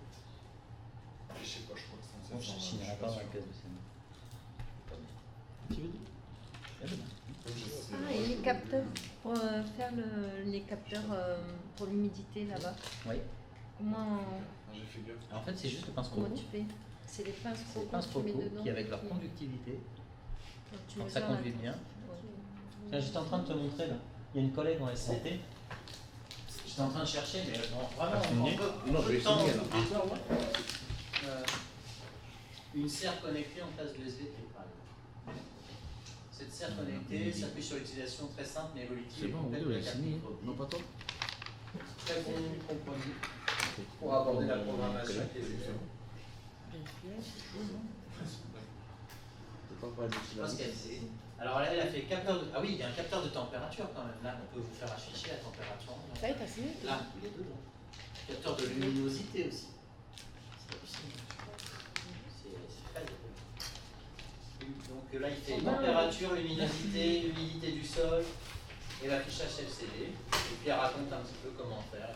Speaker 2: Je sais pas, je crois que c'est
Speaker 7: Bon, je signerai pas dans la case de signer.
Speaker 9: Tu veux dire?
Speaker 6: Ah, et les capteurs, pour faire les capteurs pour l'humidité là-bas,
Speaker 7: Oui.
Speaker 6: comment,
Speaker 2: J'ai fait gaffe.
Speaker 7: Alors, en fait, c'est juste le pince
Speaker 6: comment
Speaker 7: croco.
Speaker 6: tu fais? C'est les pinces
Speaker 7: C'est les
Speaker 6: croco
Speaker 7: pinces
Speaker 6: que tu mets
Speaker 7: croco
Speaker 6: dedans
Speaker 7: qui, avec leur conductivité,
Speaker 6: Tu
Speaker 7: quand
Speaker 6: mets
Speaker 7: ça
Speaker 6: dans
Speaker 7: conduit
Speaker 6: la-
Speaker 7: bien.
Speaker 6: Ouais.
Speaker 7: Tiens, j'étais en train de te montrer là. Il y a une collègue en SCT. J'étais en train de chercher, mais vraiment,
Speaker 5: Non, je vais
Speaker 7: temps.
Speaker 5: signer là.
Speaker 7: Une serre connectée en place de USB qui est pas. Cette serre connectée s'appuie sur l'utilisation très simple mais évolutive.
Speaker 5: C'est bon,
Speaker 7: complète
Speaker 5: vous
Speaker 7: de la
Speaker 5: avez
Speaker 7: carte
Speaker 5: signé.
Speaker 7: micro.
Speaker 5: Non, pas toi.
Speaker 7: Très bon compromis pour aborder la programmation avec les élèves.
Speaker 5: C'est pas pas
Speaker 7: Je pense qu'elle sait. Alors là, elle a fait capteur de... Ah oui, il y a un capteur de température quand même. Là, on peut vous faire afficher la température.
Speaker 10: Ça y est, t'as signé?
Speaker 7: Là, il est dedans. Capteur de luminosité aussi. C'est hallucinant. C'est très bien. Donc là, il fait température, luminosité, humidité du sol et l'affichage LCD. Et puis elle raconte un petit peu comment faire.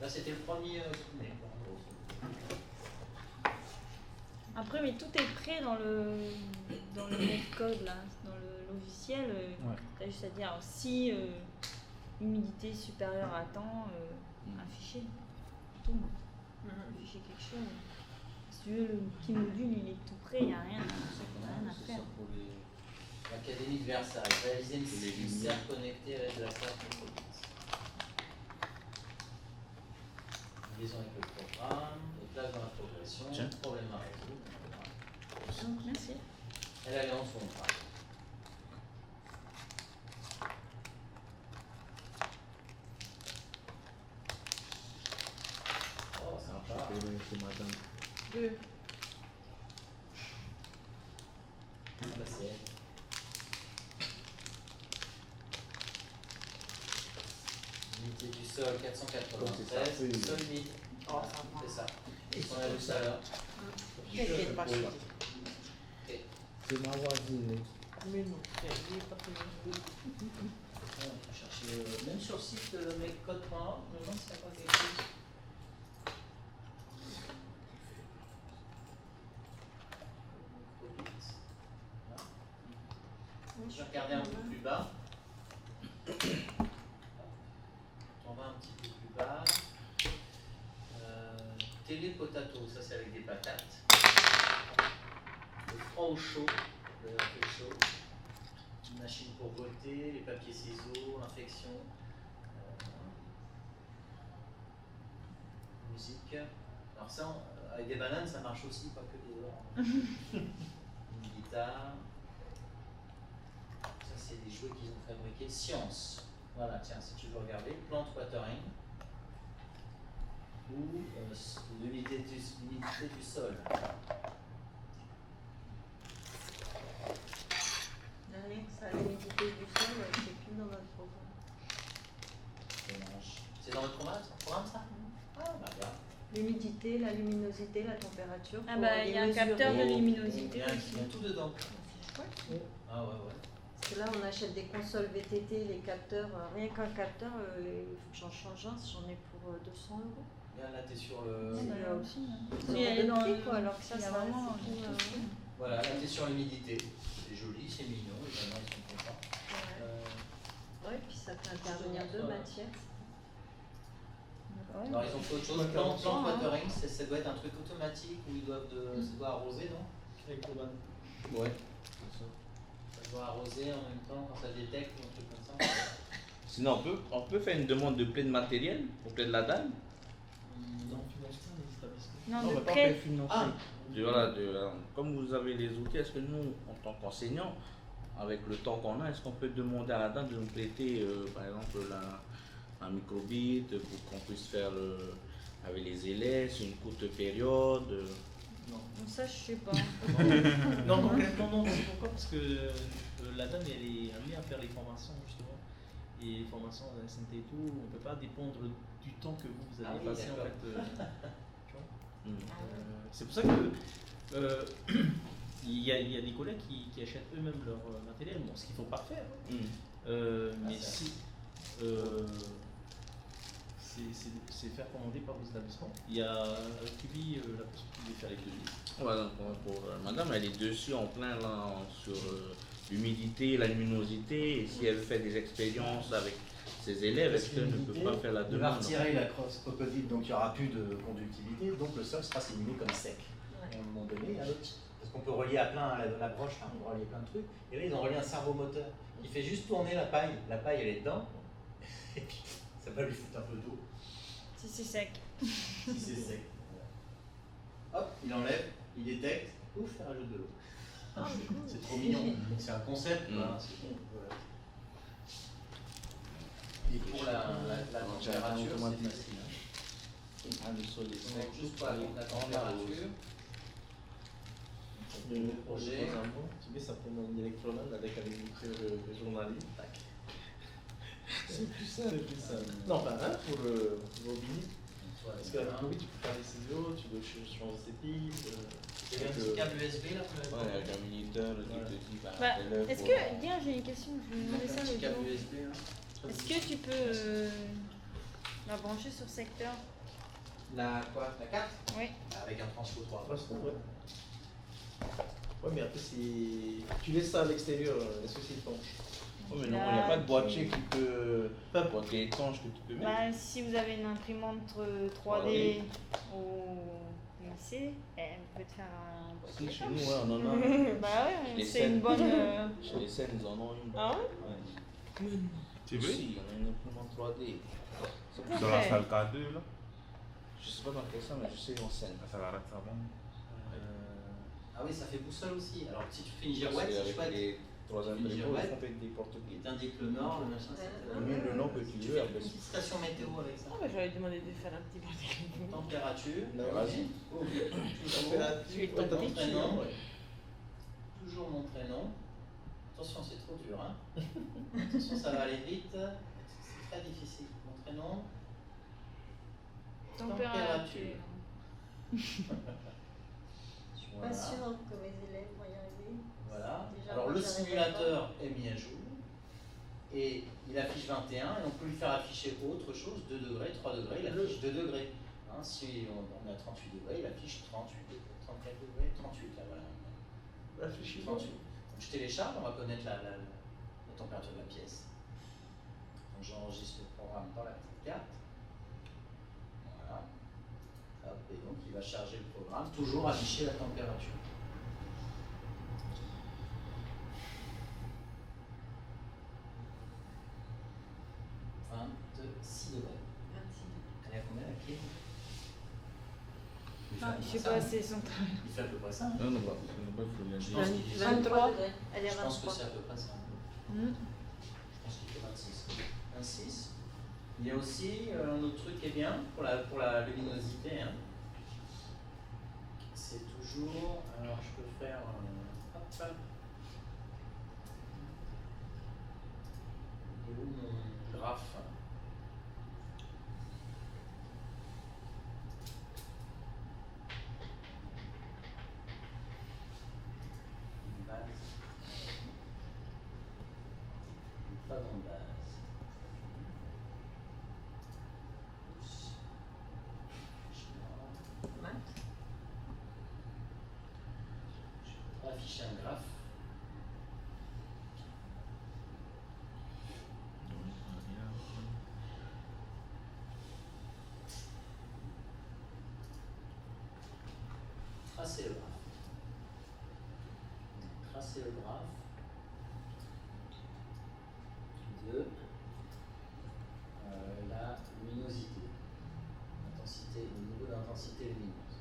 Speaker 7: Là, c'était le premier souvenir.
Speaker 4: Après, mais tout est prêt dans le code là, dans le logiciel. T'as juste à dire alors, si humidité supérieure à temps, afficher. Tout. Afficher quelque chose. Si tu veux, le petit module il est tout prêt, il n'y a rien à faire.
Speaker 7: Pour l'Académie de Versailles, réaliser une serre connectée avec la carte micro:bit. Liaison avec le programme, et place dans la progression, problème à résoudre.
Speaker 4: Merci.
Speaker 7: Elle est en son travail. Oh, sympa.
Speaker 5: Ce matin.
Speaker 4: 2.
Speaker 7: Ah, bah, c'est elle. Unité du sol 496, sol humide. C'est ça. On a vu ça là.
Speaker 10: T'inquiète pas, chérie.
Speaker 5: C'est ma voisine.
Speaker 10: Mais non, il est pas fini.
Speaker 7: On va chercher, même sur le site mecode.org, je me demande s'il n'y a pas quelque chose. Je vais regarder un peu plus bas. On va un petit peu plus bas. Télé potato, ça c'est avec des patates. Le froid au chaud, le fait chaud. Une machine pour voter, les papiers ciseaux, infection. Musique.
Speaker 1: ça, avec des bananes, ça marche aussi, pas que des oranges. Une guitare. Ça, c'est des jouets qu'ils ont fabriqués. Science. Voilà, tiens, si tu veux regarder, plant watering. Ou l'humidité du sol.
Speaker 6: Rien que ça, l'humidité du sol, c'est plus dans notre programme.
Speaker 1: Dommage. C'est dans votre programme ça? Ah, bah regarde.
Speaker 6: L'humidité, la luminosité, la température.
Speaker 4: Ah bah il y a un capteur de luminosité
Speaker 1: Il y a
Speaker 4: aussi.
Speaker 1: tout dedans. Ah ouais.
Speaker 6: Parce que là, on achète des consoles VTT, les capteurs, rien qu'un capteur, il faut que j'en change un, j'en ai pour 200 euros.
Speaker 1: Là, t'es sur le.
Speaker 6: C'est aussi.
Speaker 4: Oui, elle est dans le
Speaker 6: quoi, alors que ça,
Speaker 4: il y a
Speaker 6: ça
Speaker 4: vraiment
Speaker 6: c'est tout,
Speaker 1: Voilà, là, t'es sur l'humidité. C'est joli, c'est mignon, les gamins ils sont contents.
Speaker 6: Ouais, puis ça fait intervenir deux matières.
Speaker 1: Alors, ils ont fait autre chose. Plant watering, ça doit être un truc automatique où ils doivent ça doit arroser, non?
Speaker 9: Avec le ban.
Speaker 1: Ouais. Ça doit arroser en même temps quand ça détecte ou un truc comme ça.
Speaker 5: Sinon, on peut faire une demande de plein de matériel auprès de la dame.
Speaker 9: Non, financement des établissements.
Speaker 4: Non,
Speaker 5: on
Speaker 4: de
Speaker 5: va pas
Speaker 4: prêt.
Speaker 5: faire financer. Voilà, comme vous avez les outils, est-ce que nous, en tant qu'enseignants, avec le temps qu'on a, est-ce qu'on peut demander à la dame de nous prêter, par exemple, un microbit pour qu'on puisse faire avec les élèves sur une courte période
Speaker 9: Non.
Speaker 4: Ça, je sais pas.
Speaker 9: Non, concrètement, non. C'est pourquoi? Parce que la dame, elle est amenée à faire les formations, justement. Et les formations à la SNT et tout, on ne peut pas dépendre du temps que vous allez passer, en fait. Tu vois? C'est pour ça que il y a des collègues qui achètent eux-mêmes leur matériel, bon, ce qu'il ne faut pas faire. Mais si c'est faire commander par vos établissements. Il y a Kiwi la possibilité de faire les devis.
Speaker 5: Voilà, pour madame, elle est dessus en plein là sur l'humidité, la luminosité, et si elle fait des expériences avec ses élèves, est-ce qu'elle ne peut pas faire la demande?
Speaker 7: Il va retirer la crosse crocodile, donc il n'y aura plus de conductivité, donc le sol sera simulé comme sec. Et à un moment donné, il y a l'autre. Parce qu'on peut relier à plein la broche, on peut relier plein de trucs. Et là, ils ont relié un servomoteur qui fait juste tourner la paille. La paille, elle est dedans. Et puis, ça va lui foutre un peu d'eau.
Speaker 4: Si c'est sec.
Speaker 1: Si c'est sec. Hop, il enlève, il détecte, ouf, il rajoute de l'eau. C'est trop mignon. C'est un concept. Voilà. Et pour la température, c'est facile. Donc, juste pour la température. Le projet.
Speaker 9: Tu mets simplement une électromane avec un émetteur journalier. C'est plus ça. Non, pas un pour le robinet. Parce qu'avec le robinet, tu peux faire des ciseaux, tu peux changer ses piles.
Speaker 1: Il y a un petit câble USB là pour
Speaker 5: ouais, avec un minuteur qui te dit
Speaker 4: est-ce que, Guillaume, j'ai une question, je me demandais ça le jour.
Speaker 1: USB, hein.
Speaker 4: Est-ce que tu peux la brancher sur secteur?
Speaker 1: La quoi? La carte?
Speaker 4: Oui.
Speaker 1: Avec un transfo 3.
Speaker 9: Ouais. Ouais, mais après, tu laisses ça à l'extérieur, est-ce que c'est étanche?
Speaker 5: Oh, mais non, il n'y a pas de boîtier qui peut. Pas de boîtier étanche que tu peux mettre.
Speaker 4: Bah, si vous avez une imprimante 3D au lycée, elle peut te faire un boîtier.
Speaker 5: Si, chez nous, ouais, on en a.
Speaker 4: Bah ouais, c'est une bonne.
Speaker 5: Chez les scènes, ils en ont une.
Speaker 4: Ah ouais?
Speaker 8: Tu veux?
Speaker 5: Si, on a une imprimante 3D.
Speaker 8: Dans la salle K2 là?
Speaker 5: Je sais pas dans quelle salle, mais je sais en scène.
Speaker 8: Ça va arrêter ça bon.
Speaker 1: Ah oui, ça fait boussole aussi. Alors si tu fais une girouette, c'est
Speaker 5: avec
Speaker 1: chouette.
Speaker 5: les trois imprimantes, ils font avec des
Speaker 1: Il
Speaker 5: porte-clés.
Speaker 1: t'indique le nord, le machin,
Speaker 5: Tu mets le nom que tu
Speaker 1: Tu
Speaker 5: veux,
Speaker 1: fais
Speaker 5: après
Speaker 1: une petite station météo avec ça.
Speaker 10: Ah bah j'aurais demandé de faire un petit peu.
Speaker 1: Température.
Speaker 5: Vas-y.
Speaker 1: Toujours mon prénom. Toujours mon prénom. Attention, c'est trop dur. Hein. Attention, ça va aller vite. C'est très difficile. Mon prénom.
Speaker 4: Température.
Speaker 6: Pas sûr que mes élèves vont y arriver.
Speaker 1: Voilà.
Speaker 6: Déjà,
Speaker 1: Alors
Speaker 6: moi,
Speaker 1: le
Speaker 6: j'arriverai
Speaker 1: simulateur est mis à jour. Et il affiche 21 et on peut lui faire afficher autre chose, 2 degrés, 3 degrés, il affiche 2 degrés. Hein, si on est à 38 degrés, il affiche 38 degrés, 34 degrés, 38 là voilà.
Speaker 9: Réfléchis.
Speaker 1: 38. Donc je télécharge, on va connaître la température de la pièce. Donc j'enregistre le programme dans la petite carte. Voilà. Hop, et donc il va charger le programme, toujours afficher la température. « 26 degrés.
Speaker 6: 26.
Speaker 1: Elle est à combien la clé?
Speaker 4: Ah, je sais pas, c'est son travail.
Speaker 1: Il fait à peu près ça.
Speaker 8: Non, non, pas
Speaker 1: Je pense qu'il fait ça.
Speaker 4: 23. Elle est
Speaker 1: Je pense que
Speaker 4: 23.
Speaker 1: c'est à peu près ça.
Speaker 4: Mm.
Speaker 1: Je pense qu'il fait 26. 26. Il y a aussi un autre truc qui est bien pour la luminosité. Hein. C'est toujours. Alors je peux faire. Hop. Il est où mon graphe? Une base. Pas dans base. Je vais afficher un graphe. Tracer le graphe. Tracer le graphe de la luminosité, le niveau d'intensité lumineuse.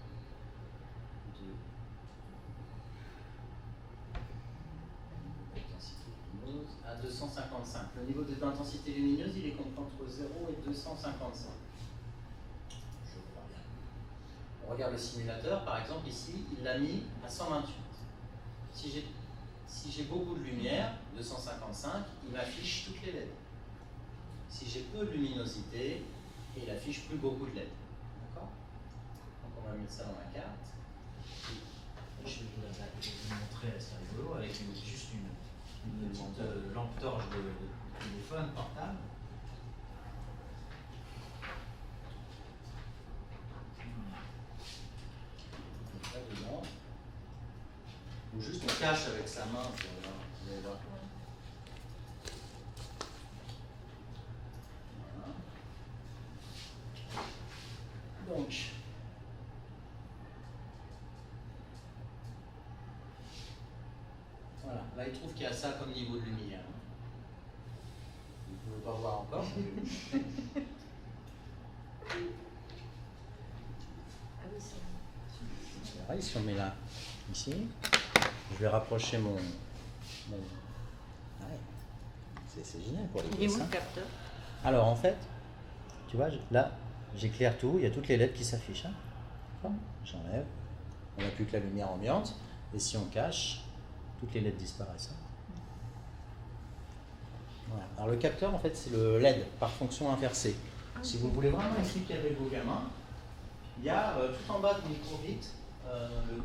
Speaker 1: D'intensité lumineuse à 255. Le niveau d'intensité lumineuse, il est compris entre 0 et 255. Je crois bien. On regarde le simulateur, par exemple, ici, il l'a mis à 128. Si j'ai beaucoup de lumière, 255, il m'affiche toutes les LED. Si j'ai peu de luminosité, il affiche plus beaucoup de LED. D'accord? Donc on va mettre ça dans la carte. Je vais vous montrer, c'est rigolo, avec juste une petite lampe torche de téléphone portable. Là dedans. Ou juste on cache avec sa main, vous allez voir. Voilà. Donc, voilà, là il trouve qu'il y a ça comme niveau de lumière. Vous ne pouvez pas voir encore. Pareil, si on met là, ici, je vais rapprocher mon... Ouais. C'est génial pour les
Speaker 4: Il est où
Speaker 1: dessins.
Speaker 4: le capteur?
Speaker 1: Alors en fait, tu vois, là, j'éclaire tout, il y a toutes les LED qui s'affichent. Hein. J'enlève, on n'a plus que la lumière ambiante, et si on cache, toutes les LED disparaissent. Voilà. Alors le capteur, en fait, c'est le LED par fonction inversée. Si vous voulez vraiment expliquer avec vos gamins, il y a tout en bas de Microbit,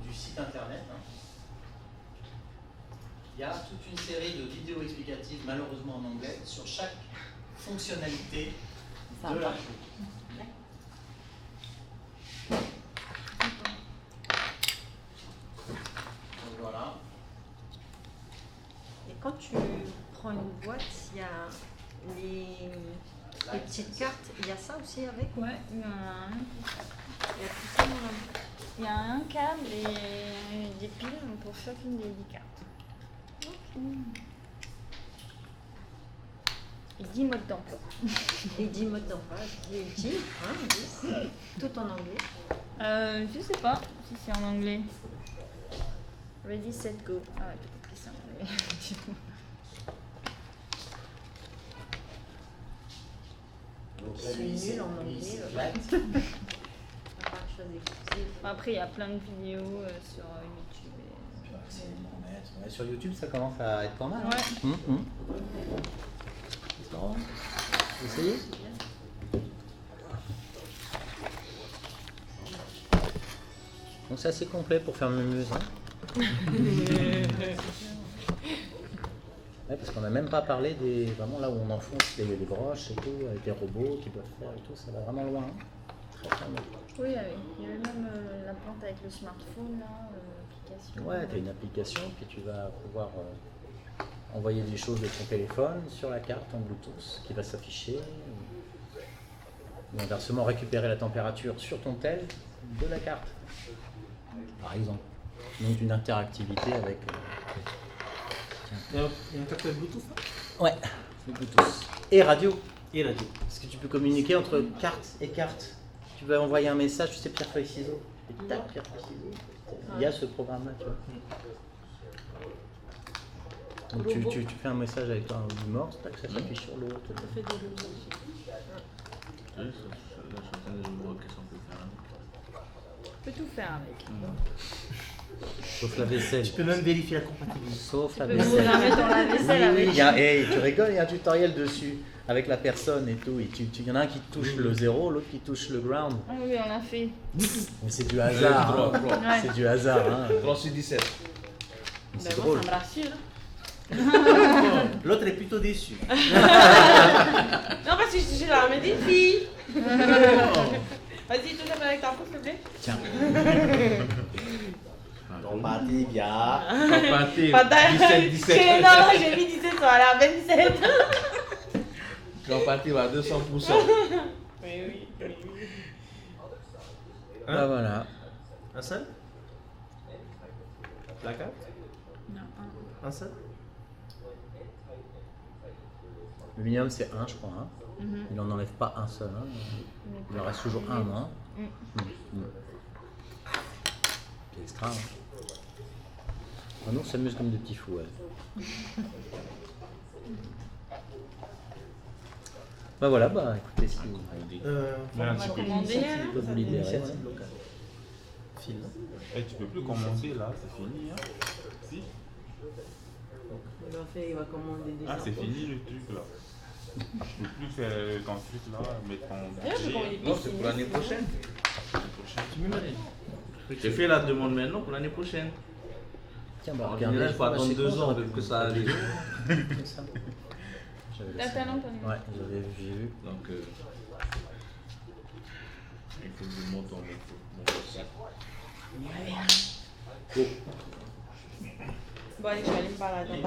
Speaker 1: du site internet, hein, il y a toute une série de vidéos explicatives, malheureusement en anglais, sur chaque fonctionnalité de la chose. Donc voilà.
Speaker 6: Et quand tu prends une boîte, il y a les petites cartes, il y a ça aussi avec?
Speaker 4: Ouais, il y en a un.
Speaker 6: Il y a tout ça dans la...
Speaker 4: Il y a un câble et des piles pour chacune des cartes. Et 10 modes d'emploi.
Speaker 6: Et 10 modes d'emploi, c'est utile, hein, 10. Tout en anglais.
Speaker 4: Je sais pas si c'est en anglais. Ready, set, go. Ah ouais, peut-être que c'est en anglais.
Speaker 6: C'est nul en anglais.
Speaker 4: Après, il y a plein de vidéos sur YouTube.
Speaker 1: Ouais, sur YouTube, ça commence à être pas mal. Hein.
Speaker 4: Ouais.
Speaker 1: C'est marrant. Vous essayez? Donc c'est assez complet pour faire Mumuse. Hein. Ouais, parce qu'on n'a même pas parlé des vraiment là où on enfonce les broches et tout, avec les robots qui peuvent faire et tout, ça va vraiment loin. Hein. Très très loin.
Speaker 4: Oui, il y avait même la plante avec le smartphone, là, l'application.
Speaker 1: Ouais, tu as une application, puis tu vas pouvoir envoyer des choses de ton téléphone sur la carte en Bluetooth qui va s'afficher. Ou inversement, récupérer la température sur ton tel de la carte, par exemple. Donc une interactivité avec...
Speaker 9: Il y a un capteur Bluetooth là?
Speaker 1: Ouais, le Bluetooth. Et radio.
Speaker 9: Et radio.
Speaker 1: Parce que tu peux communiquer entre carte et carte. Tu veux envoyer un message, tu sais, pierre, feuille, ciseaux.
Speaker 7: Et tac, pierre feuille ciseaux. Il y a ce programme-là, tu vois. Donc tu fais un message avec un mort, tac, ça s'appuie sur l'autre.
Speaker 10: Ça fait des rebonds aussi.
Speaker 5: Là, je suis en train de voir qu'est-ce qu'on peut faire avec.
Speaker 4: On peut tout faire avec.
Speaker 7: Sauf la vaisselle.
Speaker 1: Tu peux même vérifier la compatibilité.
Speaker 7: Sauf la
Speaker 4: Tu peux
Speaker 7: vaisselle.
Speaker 4: la mettre dans la vaisselle avec.
Speaker 7: Tu rigoles, il y a un tutoriel dessus avec la personne et tout. Il y en a un qui touche le 0, l'autre qui touche le ground.
Speaker 4: Ah oui, on l'a fait.
Speaker 7: Mais c'est du hasard. Hein.
Speaker 4: Ouais.
Speaker 7: C'est du hasard. Hein.
Speaker 5: 3 sur 17.
Speaker 7: Mais
Speaker 10: Ben
Speaker 7: c'est
Speaker 10: moi,
Speaker 7: drôle.
Speaker 10: ça me rassure.
Speaker 1: L'autre est plutôt déçu.
Speaker 10: Non, parce que je la ramène une fille. Vas-y, tout ça avec ta peau, s'il te plaît.
Speaker 7: Tiens.
Speaker 1: Compati, bien.
Speaker 5: Compati,
Speaker 10: Pas d'ailleurs.
Speaker 5: 17.
Speaker 10: Non, j'ai mis 17, ça va aller à 27.
Speaker 5: Compati à 200%.
Speaker 10: Oui.
Speaker 7: Bah voilà.
Speaker 9: Un seul? La carte?
Speaker 4: Non,
Speaker 9: Un seul?
Speaker 7: Le minimum c'est 1, je crois. Hein. Il n'en enlève pas un seul. Hein. Il en reste toujours un, non? C'est extra. Hein. Ah non, on s'amuse comme des petits fous. Ouais. Bah voilà, bah écoutez, si vous,
Speaker 4: on va commander.
Speaker 7: peut vous libérer.
Speaker 1: Initiative locale. Phil.
Speaker 8: Eh, tu peux plus commencer là, c'est fini. Hein. Si.
Speaker 10: Il va commander des
Speaker 8: Ah, c'est fini le truc là. Tu peux plus faire ton truc là, mettre ton
Speaker 5: Non, c'est pour l'année prochaine. Tu me l'as dit. J'ai fait la demande maintenant pour l'année prochaine.
Speaker 7: Tiens, bah
Speaker 5: En
Speaker 7: regardez.
Speaker 5: général, il faut attendre 2 ans pour que ça arrive.
Speaker 7: Ça. J'avais
Speaker 4: T'as
Speaker 7: laissé.
Speaker 4: talent, Tony.
Speaker 7: Ouais, j'ai vu.
Speaker 5: Donc, il faut que je monte mon dossier.
Speaker 10: Bon, allez, je vais aller me balader.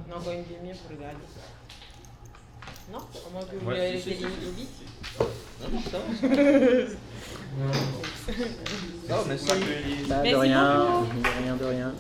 Speaker 10: On a encore une demi-heure pour regarder. Non? À moins que vous voulez laisser les limites vite.
Speaker 5: Non, ça va. Non, merci.
Speaker 7: Bah, de
Speaker 10: Merci
Speaker 7: rien,
Speaker 10: beaucoup.
Speaker 7: de rien.